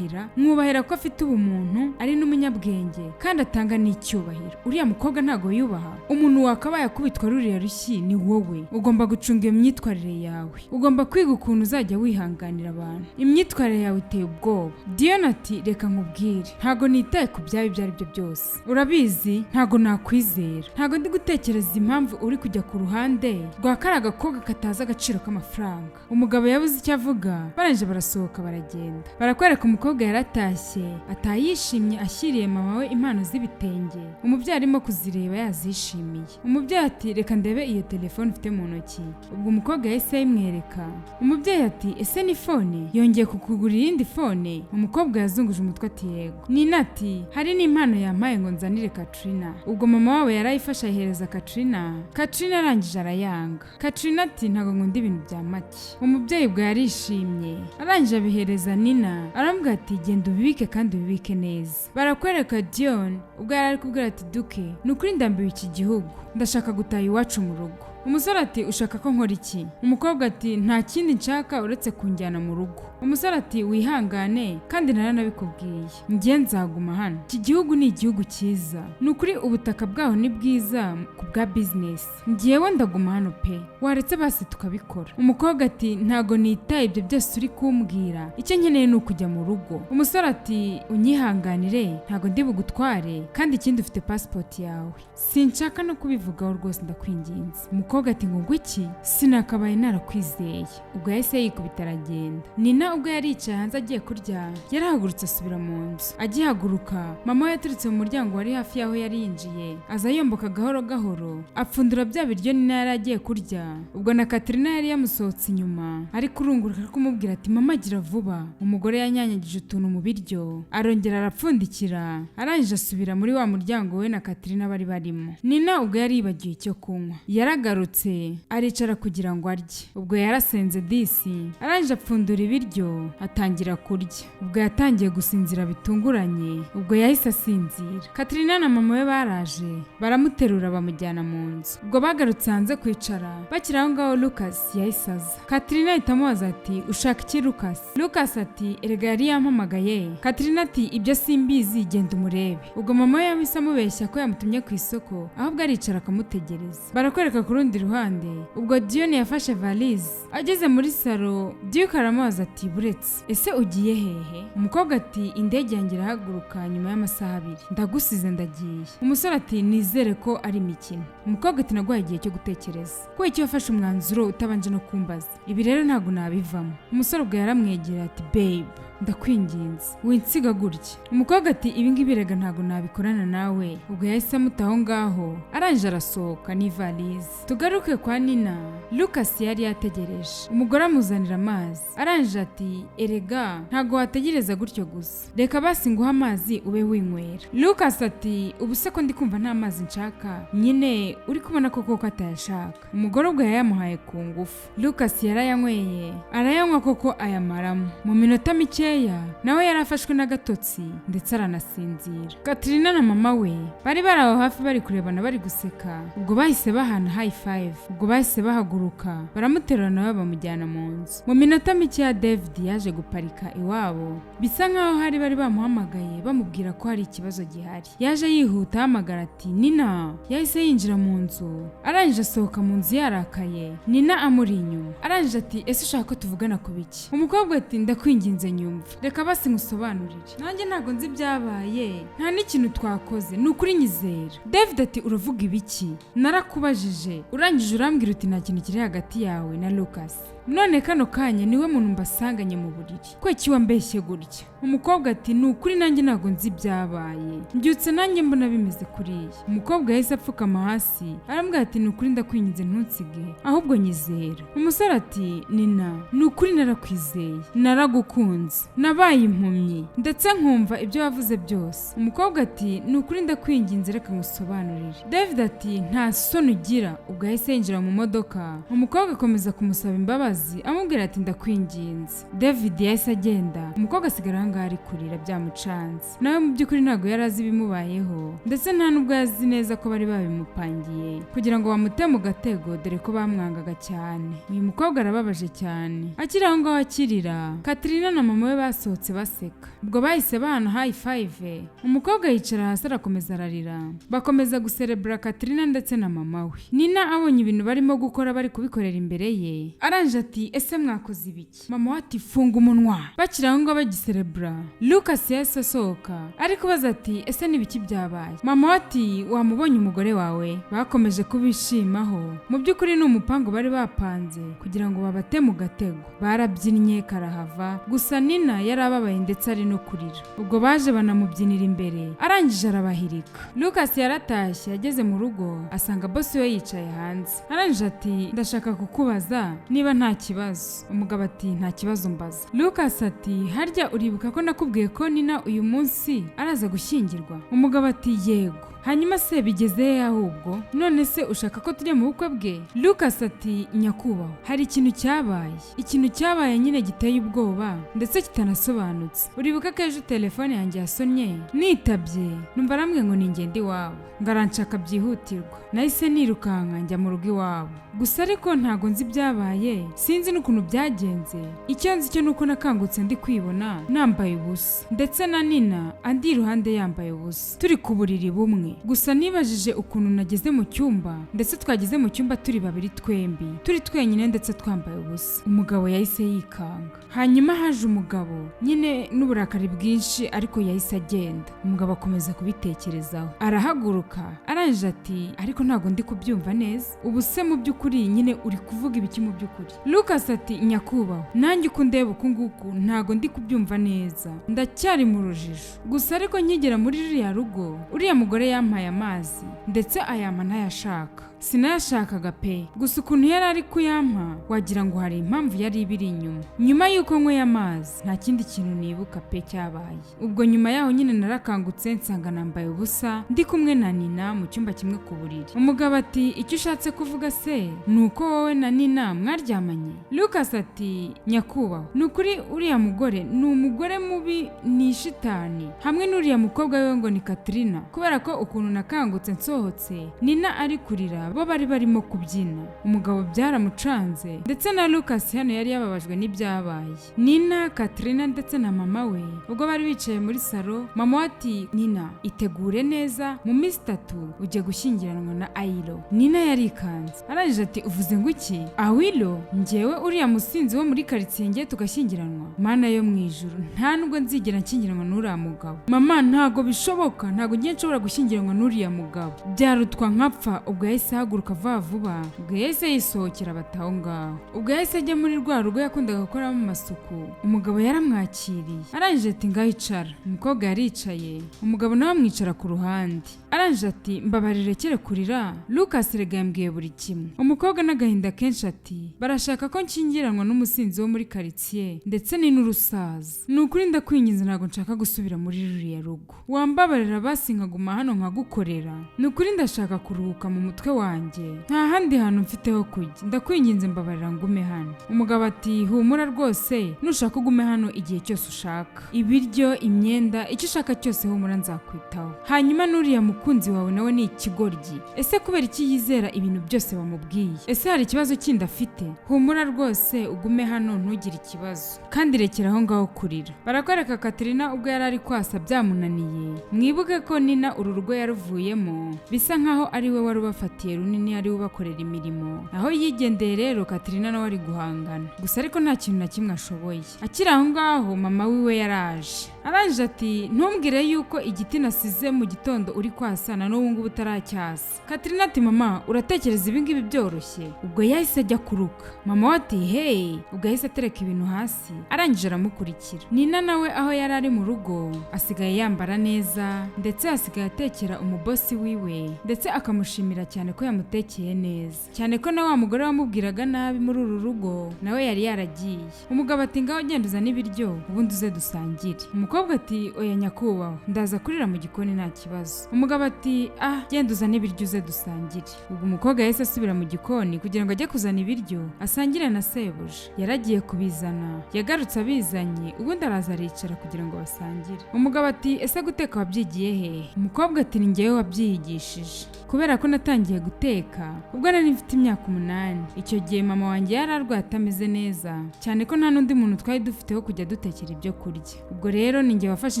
mwubahira ko afite ubumuntu ari n'umunyabwenge kandi atanga n'icyubahiro. Uriya mukobwa ntago yubaha. Umuntu wakabaye akubitwa ruriya rushyi ni wowe. Ugomba gucunga imyitwarire yawe. Ugomba kwiga ukuntu uzajya wihanganira abantu. Imyitwarire yawe iteye ubwoba. Dion ati reka nkubwire ntago nitaye ku byawe ibyo ari byo byose. Urabizi ntago nakwizera. Ntago ndi gutekereza impamvu uri kujya ku ruhande rwa kara gakobwa kataza agaciro k'amafaranga. Umugabo yabuze icyo avuga baranje barasohoka baragenda. Barakwereka umukobwa yaratashye atayishimye ashyiriye mama we impano z'ibitenge. Umubyeyi arimo kuzireba yazishimiye. Umubyeyi ati reka ndebe iyo telefone ufite mu ntoki. Ubwo umukobwa yahise ayimwereka. Umubyeyi ati ese ni fone? Yongeye kukugura iyindi fone? Umukobwa yazunguje umutwe ati yego. Nina ati hari n'impano yampaye ngo nzanire Katrina. Ubwo mama wawe yarayifasha ayihereza Katrina. Katrina arangije arayanga. Katrina ati ntago nkunda ibintu bya make. Umubyeyi ubwo yarishimye arangije abihereza Nina aramubwira ati genda ubibike kandi ubibike neza. Barakwereka Dion ubwo yari kubwira ati duke nukuri ndambiwe iki gihugu ndashaka gutaha iwacu mu rugo. Umusore ati ushaka ko nkora iki? Umukobwa ati nta kindi nshaka uretse kunjyana mu rugo. Umusore ati wihangane kandi naranabikubwiye njye nzaguma hano. Iki gihugu ni igihugu cyiza. Nukuri ubutaka bwaho ni bwiza ku bwa business. Njyewe ndaguma hano pe. Waretse basi tukabikora. Umukobwa ati ntago nitaye ibyo byose uri kumbwira. Icyo nkeneye ni ukujya mu rugo. Umusore ati unyihanganire ntago ndi bugutware kandi ikindi ufite passport yawe. Sinshaka no kubivugaho rwose ndakwinginze. Umukobwa ati ngo iki? Sinakabaye narakwizeye. Ubwo yahise yikubita aragenda. Nina ubwo yari yicaye hanze agiye kurya yarahagurutse asubira mu nzu. Agihaguruka mama we yaturutse mu muryango wari hafi yaho yari yinjiye aza yomboka gahoro gahoro apfundura bya biryo Nina yari agiye kurya. Ubwo na Katrina yari yamusohotse inyuma ari kurunguruka kumubwira ati mama gira vuba. Umugore yanyanyagije utuntu mu biryo arongera arapfundikira arangije asubira muri wa muryango we na Katrina bari barimo. Nina ubwo yari yibagiwe icyo kunywa yaragarutse aricara kugira ngo arye. Ubwo yarasenze disi arangije apfundura ibiryo atangira kurya. Ubwo yatangiye gusinzira bitunguranye. Ubwo yahise asinzira. Katrina na mama we baraje baramuterura bamujyana mu nzu. Ubwo bagarutse hanze kwicara bakiri aho ngaho Lucas yahise aza. Katrina ahita amubaza ati ushaka iki Lucas? Lucas ati erega yari yampamagaye. Katrina ati ibyo simbizi genda umurebe. Ubwo mama we yahise amubeshya ko yamutumye ku isoko ahubwo aricara akamutegereza. Barakwereka ku rundi ruhande. Ubwo Dion yafashe valise ageze muri salo. Duke aramubaza ati buretse ese ugiye hehe? Umukobwa ati indege yanjye irahaguruka nyuma y'amasaha 2 ndagusize ndagiye. Umusore ati nizere ko ari imikino. Umukobwa ati naguhaye igihe cyo gutekereza ko icyo wafashe umwanzuro utabanje no kumbaza. Ibi rero ntago nabivamo. Umusore ubwo yaramwegera ati babe ndakwinginze winsiga gutya. Umukobwa ati ibi ngibi rega ntago nabikorana nawe. Ubwo yahise amutaho ngaho aranje arasohoka ni valise. Tugaruke kwa Nina. Lucas yari yategereje. Umugore amuzanira amazi aranje ati erega ntago wategereza gutyo gusa reka basi nguha amazi ube winywera. Lucas ati ubuse ko ndi kumva nta mazi nshaka nyine uri kubona koko ko atayashaka. Umugore ubwo yayamuhaye ku ngufu. Lucas yarayanyweye arayanywa koko ayamaramo. Mu minota mike gakeya nawe yarafashwe n'agatotsi ndetse aranasinzira. Katrina na mama we bari baraho hafi bari kurebana bari guseka. Ubwo bahise bahana high five. Ubwo bahise bahaguruka baramuterura nawe bamujyana mu nzu. Mu minota mike ya David yaje guparika iwabo. Bisa nkaho hari bari bamuhamagaye bamubwira ko hari ikibazo gihari. Yaje yihuta ahamagara ati Nina. Yahise yinjira mu nzu. Arangije asohoka mu nzu yarakaye. Nina amuri inyuma. Arangije ati ese ushaka ko tuvugana ku biki? Umukobwa ati ndakwinginze nyumva. Reka basi ngusobanurire. Nanjye ntago nzi byabaye. Nta n'ikintu twakoze. Nukuri nyizera. David ati uravuga ibiki? Narakubajije. Urangije urambwira uti nta kintu kiri hagati yawe na Lucas. None kano kanya niwe muntu mbasanganye mu buriri. Kweki wambeshye gutya. Umukobwa ati nukuri nanjye ntago nzi byabaye. Mbyutse nanjye mbona bimeze kuriya. Umukobwa yahise apfukama hasi. Arambwira ati nukuri ndakwinginze ntunsige. Ahubwo nyizera. Umusore ati Nina nukuri narakwizeye. Naragukunze. Nabaye impumyi. Ndetse nkumva ibyo wavuze byose. Umukobwa ati nukuri ndakwinginze reka ngusobanurire. David ati nta soni ugira. Ubwo yahise yinjira mu modoka. Umukobwa akomeza kumusaba imbabazi amubwira ati ndakwinginze. David yahise agenda. Umukobwa asigara ngaho ari kurira byamucanze. Nawe mu by'ukuri ntago yari azi ibimubayeho ndetse nta nubwo yazi neza ko bari babimupangiye kugira ngo bamute mu gatego dore ko bamwangaga cyane. Uyu mukobwa arababaje cyane. Akiri aho ngaho akirira, Katrina na mama we basohotse baseka. Ubwo bahise bahana high five. Umukobwa yicara hasi arakomeza ararira. Bakomeza guserebra Katrina ndetse na mama we. Nina abonye ibintu barimo gukora bari kubikorera imbere ye. Aranje ati ese mwakoze ibiki? Mama ati funga umunwa. Bakiri aho ngaho bagiserebra. Lucas yahise asohoka ariko baza ati ese nibiki byabaye? Mama ati wamubonye umugore wawe? Bakomeje kubishimaho. Mu by'ukuri ni umupango bari bapanze kugira ngo babate mu gatego. Barabyinnye karahava. Gusa Nina yarababaye ndetse ari no kurira. Ubwo baje banamubyinira imbere. Arangije arabahirika. Lucas yaratashye ageze mu rugo asanga boss we yicaye hanze. Arangije ati ndashaka kukubaza niba nta kibazo. Umugabo ati nta kibazo mbaza. Lucas ati harya uribuka ko nakubwiye ko Nina uyu munsi araza gushyingirwa? Umugabo ati yego. Hanyuma se bigeze ahubwo? None se ushaka ko tujya mu bukwe bwe? Lucas ati nyakubaho hari ikintu cyabaye. Ikintu cyabaye nyine giteye ubwoba ndetse kitanasobanutse. Uribuka ko ejo telefone yanjye yasonye nitabye numva arambwiye ngo ningende iwabo ngaranshaka byihutirwa. Nahise nirukanka njya mu rugo iwabo. Gusa ariko ntago nzi byabaye, sinzi n'ukuntu byagenze. Icyo nzi cyo nuko nakangutse ndi kwibona nambaye ubusa ndetse na Nina andi iruhande yambaye ubusa turi ku buriri bumwe. Gusa nibajije ukuntu nageze mu cyumba ndetse twageze mu cyumba turi babiri twembi turi twenyine ndetse twambaye ubusa. Umugabo yahise yikanga. Hanyuma haje umugabo nyine n'uburakari bwinshi ariko yahise agenda. Umugabo akomeza kubitekerezaho arahaguruka. Arangije ati ariko ntago ndi kubyumva neza. Ubu se mu by'ukuri nyine uri kuvuga ibiki mu by'ukuri? Lucas ati nyakubaho nanjye uko ndeba uku nguku ntago ndi kubyumva neza. Ndacyari mu rujijo. Gusa ariko nkigera muri ririya rugo uriya mugore yampaye amazi ndetse ayama ntayashaka. Sinayashakaga pe. Gusa ukuntu yari ari kuyampa wagira ngo hari impamvu yari ibiri inyuma. Nyuma yuko nyweye amazi nta kindi kintu nibuka pe cyabaye. Ubwo nyuma yaho nyine narakangutse nsanga nambaye ubusa ndi kumwe na Nina mu cyumba kimwe ku buriri. Umugabo ati icyo ushatse kuvuga se nuko wowe na Nina mwaryamanye? Lucas ati nyakubaho nukuri uriya mugore ni umugore mubi ni shitani hamwe n'uriya mukobwa we ngo ni Katrina. Kubera ko ukuntu nakangutse nsohotse Nina ari kurira bo bari barimo kubyina. Umugabo byaramucanze ndetse na Lucas hano yari yababajwe n'ibyabaye. Nina, Katrina ndetse na mama we ubwo bari bicaye muri salo. Mama ati Nina itegure neza mu minsi 3 ujye gushyingiranwa na Ayilo. Nina yarikanze. Arangije ati uvuze ngo iki? Awilo njyewe uriya musinzi wo muri quartier ngiye tugashyingiranwa? Mana yo mu ijuru nta nubwo nzigera nshyingiranwa n'uriya mugabo. Mama ntago bishoboka, ntago ngiye nshobora gushyingiranwa n'uriya mugabo. Byarutwa nkapfa. Ubwo yahise ahaguruka vuba. Ubwo yahise yisohokera bataho ngaho. Ubwo yahise ajya muri rwa rugo yakundaga gukoramo amasuku. Umugabo yaramwakiriye. Arangije ati ngaho icara. Umukobwa yaricaye. Umugabo nawe amwicara ku ruhande. aranje ati mbabarire kere kurira Lucas rega yambwiye buri kimwe. Umukobwa n'agahinda kenshi ati barashaka ko nshyingiranwa n'umusinzi wo muri quartier ndetse ni n'urusaza. Nukuri ndakwinginze ntago nshaka gusubira muri ruriya rugo. Wambabarira basi nkaguma hano nkagukorera. Nukuri ndashaka kuruhuka mu mutwe wanjye. Nta handi hantu mfiteho kujya. Ndakwinginze mbabarira ngume hano. Umugabo ati humura rwose nushaka ugume hano igihe cyose ushaka. Ibiryo, imyenda, icyo ushaka cyose humura nzakwitaho. Hanyuma nuriya mukunzi wawe nawe ni ikigoryi. Ese kubera iki yizera ibintu byose bamubwiye? Ese hari ikibazo kindi afite? Humura rwose ugume hano ntugire ikibazo. Kandi rekera aho ngaho kurira. Barakwereka Katrina ubwo yari ari kwasa byamunaniye. Mwibuke ko Nina uru rugo yaruvuyemo bisa nkaho ari we wari ubafatiye runini ari ubakorera imirimo. Aho yigendeye rero Katrina nawe ari guhangana. Gusa ariko nta kintu na kimwe ashoboye. Akiri aho ngaho mama wiwe yaraje. Aranje ati ntumbwire yuko igiti nasize mu gitondo uri kwasana n'ubu ngubu utaracyasa. Katrina ati mama uratekereza ibi ngibi byoroshye? Ubwo yahise ajya kuruka. Mama ati hey, ubwo yahise atereka ibintu hasi. Arangije aramukurikira. Nina nawe aho yari ari mu rugo asigaye yambara neza ndetse asigaye atekera umubosi wiwe ndetse akamushimira cyane ko yamutekeye neza. Cyane ko na wa mugore wamubwiraga nabi muri uru rugo nawe yari yaragiye. Umugabo ati ngaho genda uzane ibiryo ubundi uze dusangire. Umukobwa ati oya nyakubahwa ndaza kurira mu gikoni nta kibazo. Umugabo ati genda uzane ibiryo uze dusangire. Ubwo umukobwa yahise asubira mu gikoni kugira ngo ajye kuzana ibiryo asangire na sebuja. Yaragiye kubizana yagarutse abizanye ubundi araza aricara kugira ngo basangire. Umugabo ati ese guteka wabyigiye he? Umukobwa ati ni njyewe wabyigishije kubera ko natangiye guteka ubwo nari mfite imyaka 8. Icyo gihe mama wanjye yari arwaye atameze neza cyane ko nta n'undi muntu twari dufiteho kujya dutekera ibyo kurya. Ubwo rero ninjye wafashe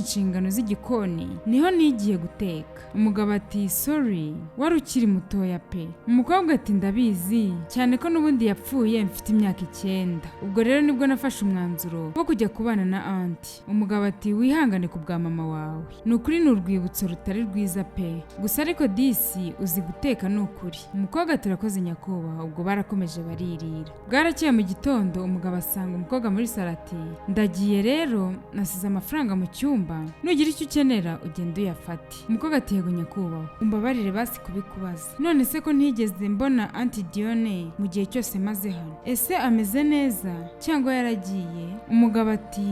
inshingano z'igikoni niho nigiye guteka. Umugabo ati sorry wari ukiri mutoya pe. Umukobwa ati ndabizi cyane ko n'ubundi yapfuye mfite imyaka 9. Ubwo rero nibwo nafashe umwanzuro wo kujya kubana na auntie. Umugabo ati wihangane ku bwa mama wawe. Nukuri n'urwibutso rutari rwiza pe. Gusa ariko disi uzi guteka n'ukuri. Umukobwa turakoze nyakubahwa. Ubwo barakomeje baririra. Bwarakeye mu gitondo umugabo asanga umukobwa muri salati. Ndagiye rero nasize amafaranga mu cyumba. Nugira icyo ukenera ugenda uyafate. Umukobwa ati yego nyakubahwa. Umbabarire basi kubikubaza. None se ko ntigeze mbona Auntie Dione mu gihe cyose maze hano. Ese ameze neza cyangwa yaragiye? Umugabo ati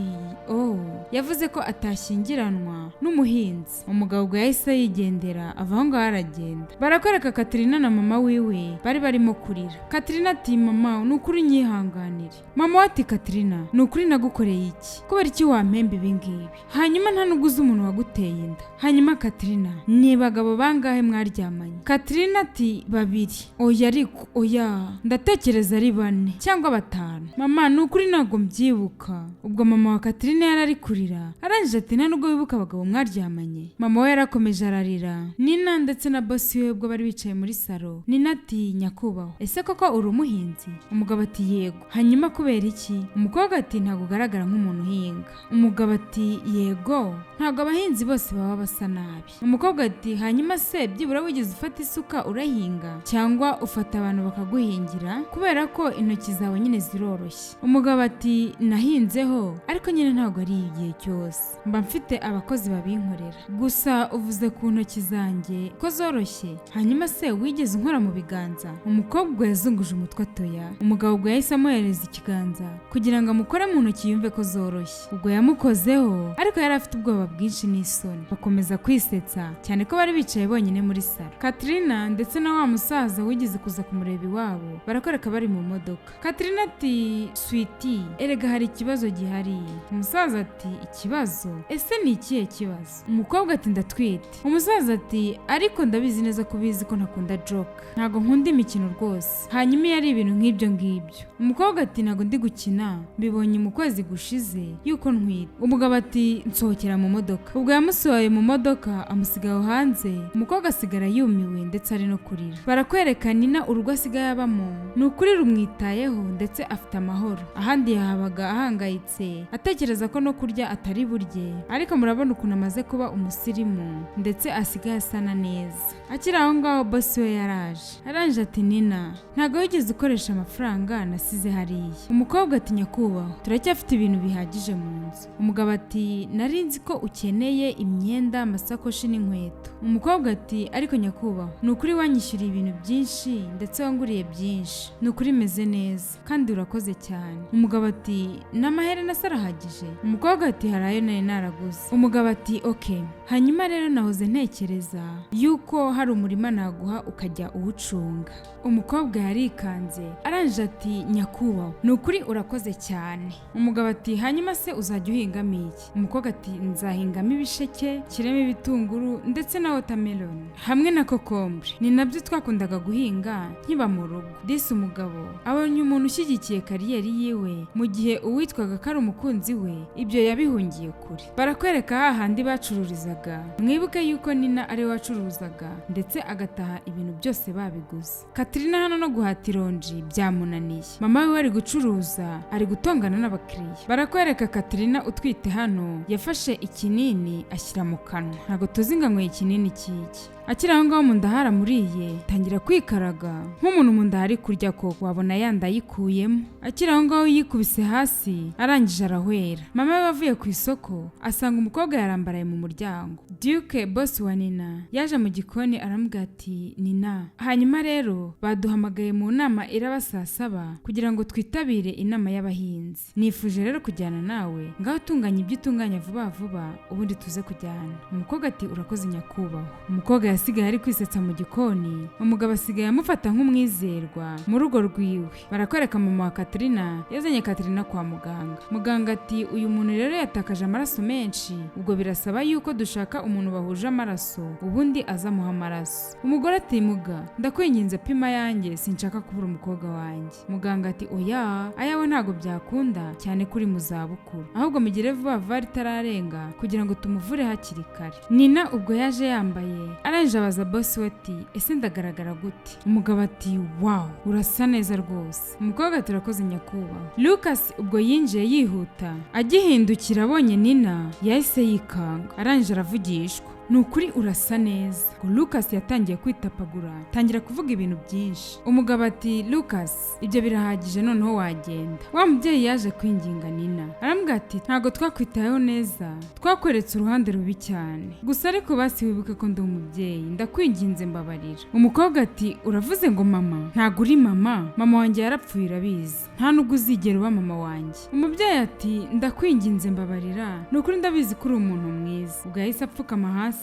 yavuze ko atashyingiranwa n'umuhinzi. Umugabo ubwo yahise yigendera ava aho ngaho aragenda. Barakwereka Katrina na mama wiwe bari barimo kurira. Katrina ati mama nukuri nyihanganire. Mama ati Katrina nukuri nagukoreye iki? Kubera iki wampemba ibi ngibi? Hanyuma nta nuguze umuntu waguteye inda. Hanyuma Katrina ni bagabo bangahe mwaryamanye? Katrina ati 2. Oya ariko oya ndatekereza ari 4 cyangwa 5. Mama nukuri nago mbyibuka. Ubwo mama wa Katrina yarari kurira. Aranje ati nta nubwo wibuka abagabo mwaryamanye. Mama we yarakomeje ararira. Nina ndetse na boss we ubwo bari bicaye muri salo. Nina ati nyakubahwa ese koko uri umuhinzi? Umugabo ati yego. Hanyuma kubera iki? Umukobwa ati ntago ugaragara nk'umuntu uhinga. Umugabo ati yego ntago abahinzi bose baba basa nabi. Umukobwa ati hanyuma se byibura wigeze ufata isuka urahinga cyangwa ufata abantu bakaguhingira kubera ko intoki zawe nyine ziroroshye? Umugabo ati nahinzeho ariko nyine ntago ari igihe cyose mba mfite abakozi babinkorera. Gusa uvuze ku ntoki zanjye ko zoroshye. Hanyuma se wigeze unkora mu biganza? Umukobwa yazunguje umutwe atoya. Umugabo ubwo yahise amuhereza ikiganza kugira ngo amukore mu ntoki yumve ko zoroshye. Ubwo yamukozeho ariko yari afite ubwoba bwinshi n'isoni. Bakomeza kwisetsa cyane ko bari bicaye bonyine muri salo. Katrina ndetse na wa musaza wigeze kuza kumureba iwabo barakoreka bari mu modoka. Katrina ati sweetie erega hari ikibazo gihari. Umusaza ati ikibazo? Ese ni ikihe kibazo? Umukobwa ati ndatwite. Umusaza ati ariko ndabizi neza ko bizi ko ntakunda joke. Ntago nkunda imikino rwose. Hanyuma yari ibintu nk'ibyo ngibyo. Umukobwa ati ntago ndi gukina mbibonye mu kwezi gushize yuko ntwite. Umugabo ati nsohokera mu modoka. Ubwo yamusohoye mu modoka amusigaho hanze. Umukobwa asigara yumiwe ndetse ari no kurira. Barakwereka Nina urugo asigaye abamo nukuri rumwitayeho ndetse afite amahoro. Ahandi yahabaga ahangayitse atekereza ko no kurya atari burye ariko murabona ukuntu amaze kuba umusirimu ndetse asigaye asana neza. akiri aho ngaho bosi we aranje ati Nina ntago wigeze ukoresha amafaranga nasize hariya. Umukobwa ati nyakubahwa turacyafite ibintu bihagije mu nzu. Umugabo ati nari nzi ko ukeneye imyenda amasakoshi n'inkweto. Umukobwa ati ariko nyakubahwa nukuri wanyishyuriye ibintu byinshi ndetse wanguriye byinshi, nukuri meze neza kandi urakoze cyane. Umugabo ati n'amaherena sarahagije. Umukobwa ati harayo nari naraguze. Umugabo ati okay, hanyuma rero nahoze ntekereza yuko hari umurima naguha ukajya uwucunga. Umukobwa yarikanze aranje ati nyakubahwa nukuri urakoze cyane. Umugabo ati hanyuma se uzajya uhingamo iki? Umukobwa ati nzahingamo ibisheke, kiremo ibitunguru ndetse na watermelon hamwe na kokombure, ni nabyo twakundaga guhinga nkiba mu rugo. Disi umugabo abonye umuntu ushyigikiye kariyeri yiwe mu gihe uwitwaga ko ari umukunzi we ibyo yabihungiye kure. Barakwereka hahandi bacururizaga, mwibuke yuko Nina ari we wacuruzaga ndetse agataha ibintu byose babiguze. Katrina hano no guhata ironji byamunaniye, mama we ari gucuruza ari gutongana n'abakiriya. Barakwereka Katrina utwite hano yafashe ikinini ashyira mu kanwa, ntago tuzi ngo anyweye ikinini kiki. Akiri aho ngaho mu nda haramuriye tangira kwikaraga nk'umuntu mu nda hari kurya ko wabona yandayikuyemo. Akiri aho ngaho yikubise hasi arangije arahwera. Mama we bavuye ku isoko asanga umukobwa yarambaraye mu muryango. Duke boss wa Nina yaje mu gikoni aramubwira ati Nina hanyuma rero baduhamagaye mu nama iraba saa 7 kugira ngo twitabire inama y'abahinzi. Nifuje rero kujyana nawe ngaho tunganya ibyo utunganya vuba vuba ubundi tuze kujyana. Umukobwa ati urakoze nyakubahwa. Umukobwa yasigaye ari kwisetsa mu gikoni. Umugabo asigaye amufata nk'umwizerwa mu rugo rwiwe. Barakwereka mama wa Katrina yazanye Katrina kwa muganga. Muganga ati uyu muntu rero yatakaje amaraso menshi, ubwo birasaba yuko dushaka umuntu bahuje amaraso ubundi azamuha amaraso. Umugore ati muga ndakwinginze pima yanjye sinshaka kubura umukobwa wanjye. Muganga ati oya ayawe ntago byakunda cyane kuri mu zabukuru, ahubwo mugire vuba vuba ritararenga kugira ngo tumuvure hakiri kare. Nina ubwo yaje yambaye aranje abaza boss we ati ese ndagaragara gute? Umugabo ati wow urasa neza rwose. Umukobwa turakoze nyakubahwa. Lucas ubwo yinjiye yihuta agihindukira abonye Nina yahise yikanga aranje aravugishwa. Nukuri urasa neza. Lucas yatangiye kwitapagura tangira kuvuga ibintu byinshi. Umugabo ati Lucas ibyo birahagije noneho wagenda. Wa mubyeyi yaje kwinginga Nina arambwira ati ntago twakwitayeho neza, twakweretse uruhande rubi cyane, gusa ariko basi wibuke ko ndi umubyeyi ndakwinginze mbabarira. Umukobwa ati uravuze ngo mama? Ntago uri mama, mama wanjye yarapfuye urabizi, nta nubwo uzigera uba mama wanjye. Umubyeyi ati ndakwinginze mbabarira, nukuri ndabizi ko uri umuntu mwiza. Ubwo yahise apfukama hasi.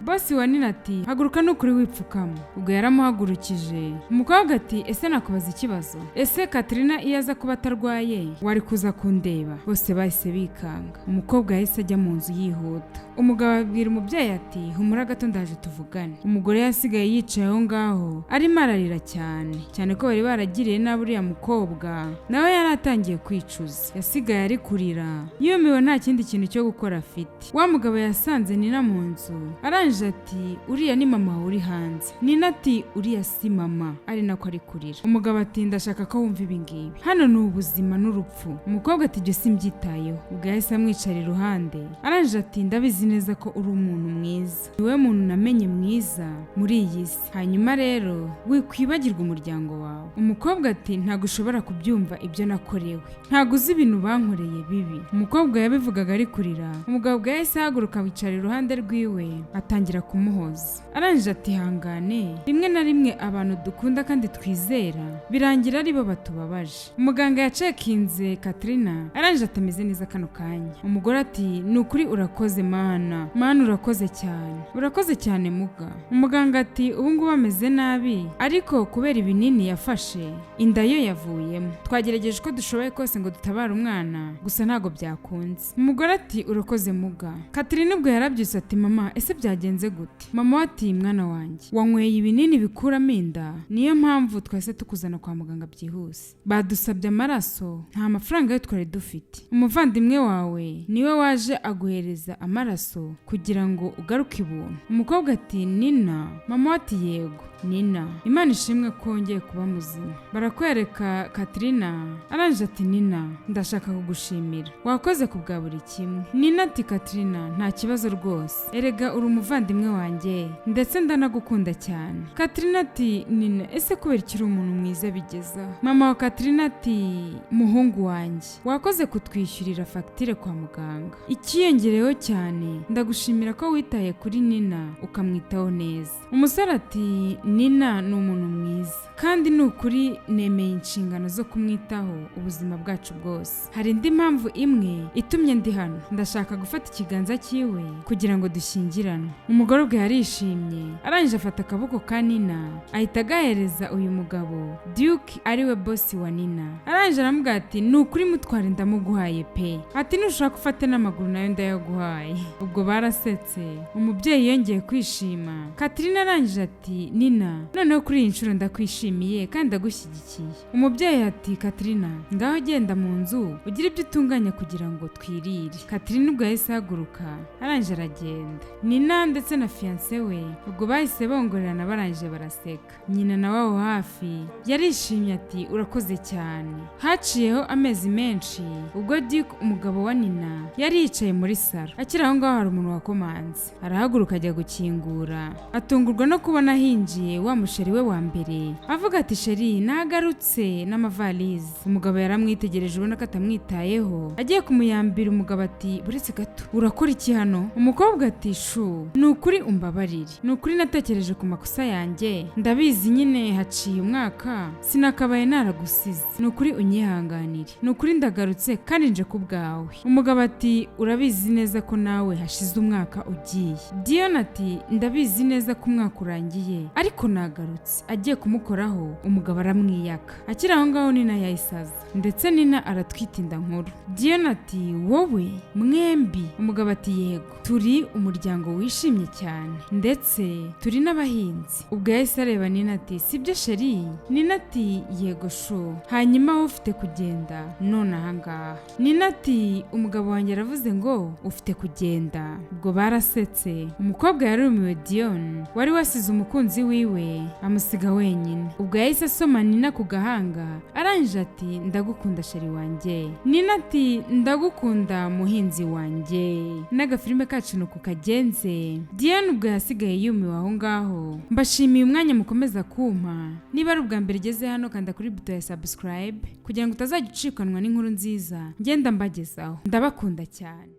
Bosi wa Nina ati haguruka nukuri wipfukamo. Ubwo yaramuhagurukije. Umukobwa ati ese nakubaza ikibazo? Ese Katrina iyo aza kuba atarwaye wari kuza kundeba? Bose bahise bikanga. Umukobwa yahise ajya mu nzu yihuta. Umugabo abwira umubyeyi ati humura gato ndaje tuvugane. Umugore yasigaye yicaye aho ngaho arimo ararira cyane ko bari baragiriye nabi uriya mukobwa, nawe yaratangiye kwicuza. Yasigaye ari kurira yumiwe nta kindi kintu cyo gukora afite. Wa mugabo yasanze Nina mu nzu aranje ati uriya ni mama uri hanze. Nina ati uriya si mama, ari nako ari kurira. Umugabo ati ndashaka ko wumva ibi ngibi, hano ni ubuzima n'urupfu. Umukobwa ati ibyo simbyitayeho. Ubwo yahise amwicara iruhande aranje ati ndabizi neza ko uri umuntu mwiza, niwe muntu namenye mwiza muri iyi si, hanyuma rero wikwibagirwa umuryango wawe. Umukobwa ati ntago ushobora kubyumva ibyo nakorewe, ntago uzi ibintu bankoreye bibi. Umukobwa yabivugaga ari kurira. Umugabo yahise ahaguruka wicara iruhande rwiwe atangira kumuhoza. Aranje ati hangane, rimwe na rimwe abantu dukunda kandi twizera birangira ari bo batubabaje. Umuganga yacekinze Katrina aranje atameze neza kano kanya. Umugore ati nukuri urakoze mana urakoze cyane muga. Umuganga ati ubu ngubu ameze nabi ariko kubera ibinini yafashe inda yo yavuyemo, twagerageje ko dushoboye kose ngo dutabare umwana gusa ntago byakunze. Umugore ati urakoze muga. Katrina ubwo yarabyise ati mama ese byagenze gute? Mama ati mwana wanjye wanyweye ibinini bikuramo inda, niyo mpamvu twese tukuzana kwa muganga byihuse, badusabye amaraso nta mafaranga yo twari dufite. Umuvandimwe wawe niwe waje aguhereza amaraso amaraso kugira ngo ugaruke ibuntu. Umukobwa ati Nina. Mama ati yego Nina, Imana ishimwe ko wongeye kuba muzima. Barakwereka Katrina. Arangije ati Nina, ndashaka kugushimira, wakoze ku bwa buri kimwe. Nina ati Katrina, nta kibazo rwose, erega uri umuvandimwe wanjye ndetse ndanagukunda cyane. Katrina ati Nina, ese kubera iki uri umuntu mwiza bigeza? Mama wa Katrina ati muhungu wanjye, wakoze kutwishyurira fagitire kwa muganga. Ikiyongereyeho cyane, ndagushimira ko witaye kuri Nina ukamwitaho neza. Umusore ati Nina ni umuntu mwiza kandi ni ukuri nemeye inshingano zo kumwitaho ubuzima bwacu bwose. Hari indi mpamvu imwe itumye ndi hano, ndashaka gufata ikiganza cyiwe kugira ngo dushyingirane. Umugore ubwe yarishimye, arangije afata akaboko ka Nina ahita agahereza uyu mugabo Duke ariwe bosi wa Nina. Arangije aramubwira ati ni ukuri mutware ndamuguhaye pe, ati nushaka ufate n'amaguru nayo ndayaguhaye. Ubwo barasetse, umubyeyi yongeye kwishima. Katrina arangije ati Nina, noneho kuri iyi nshuro ndakwishimiye kandi ndagushyigikiye. Umubyeyi ati Katrina, ngaho genda mu nzu ugira ibyo utunganya kugira ngo twirire. Katrina ubwo yahise ahaguruka, arangije aragenda. Nina ndetse na fiancé we ubwo bahise bongorerana, barangije baraseka. Nyina na wabo hafi yarishimye ati urakoze cyane. Haciyeho amezi menshi, ubwo Duke umugabo wa Nina yari yicaye muri salo. Akiri aho ngaho hari umuntu wakomanze, arahaguruka ajya gukingura. Atungurwa no kubona hinjiye wa musheri we wa mbere, avuga ati sheri nagarutse n'amavalize. Umugabo yaramwitegereje ubona ko atamwitayeho, agiye kumuyambira. Umugabo ati buretse gato, urakora iki hano? Umukobwa ati shu, ni ukuri umbabarire, ni ukuri natekereje ku makosa yanjye, ndabizi nyine haciye umwaka sinakabaye naragusize, ni ukuri unyihanganire, ni ukuri ndagarutse kandi nje ku bwawe. Umugabo ati urabizi neza ko nawe hashize umwaka ugiye. Dion ati ndabizi neza ko umwaka urangiye ariko nagarutse. Agiye kumukoraho, umugabo aramwiyaka. Akiri aho ngaho Nina yayisaza, ndetse Nina aratwita inda nkuru. Dion ati wowe mwembi? Umugabo ati yego, turi umuryango wishimye cyane ndetse turi n'abahinzi. Ubwo yahise areba Nina ati sibyo sheri? Nina ati yego sho, hanyuma wowe ufite kugenda none ahangaha? Nina ati umugabo wanjye aravuze ngo ufite kugenda. Ubwo barasetse. Umukobwa yarumiwe Dion wari wasize umukunzi wiwe amusiga wenyine. Ubwo yahise asoma Nina ku gahanga, arangije ati ndagukunda sheri wanjye. Nina ati ndagukunda muhinzi wanjye. N'agafilime kacu nuko kagenze. Dion ubwo yasigaye yumiwe aho ngaho. Mbashimiye umwanya mukomeza kumpa. Niba ari ubwa mbere ugeze hano, kanda kuri buto ya subscribe kugira ngo utazajya ucikanwa n'inkuru nziza ngenda mbagezaho. Ndabakunda cyane.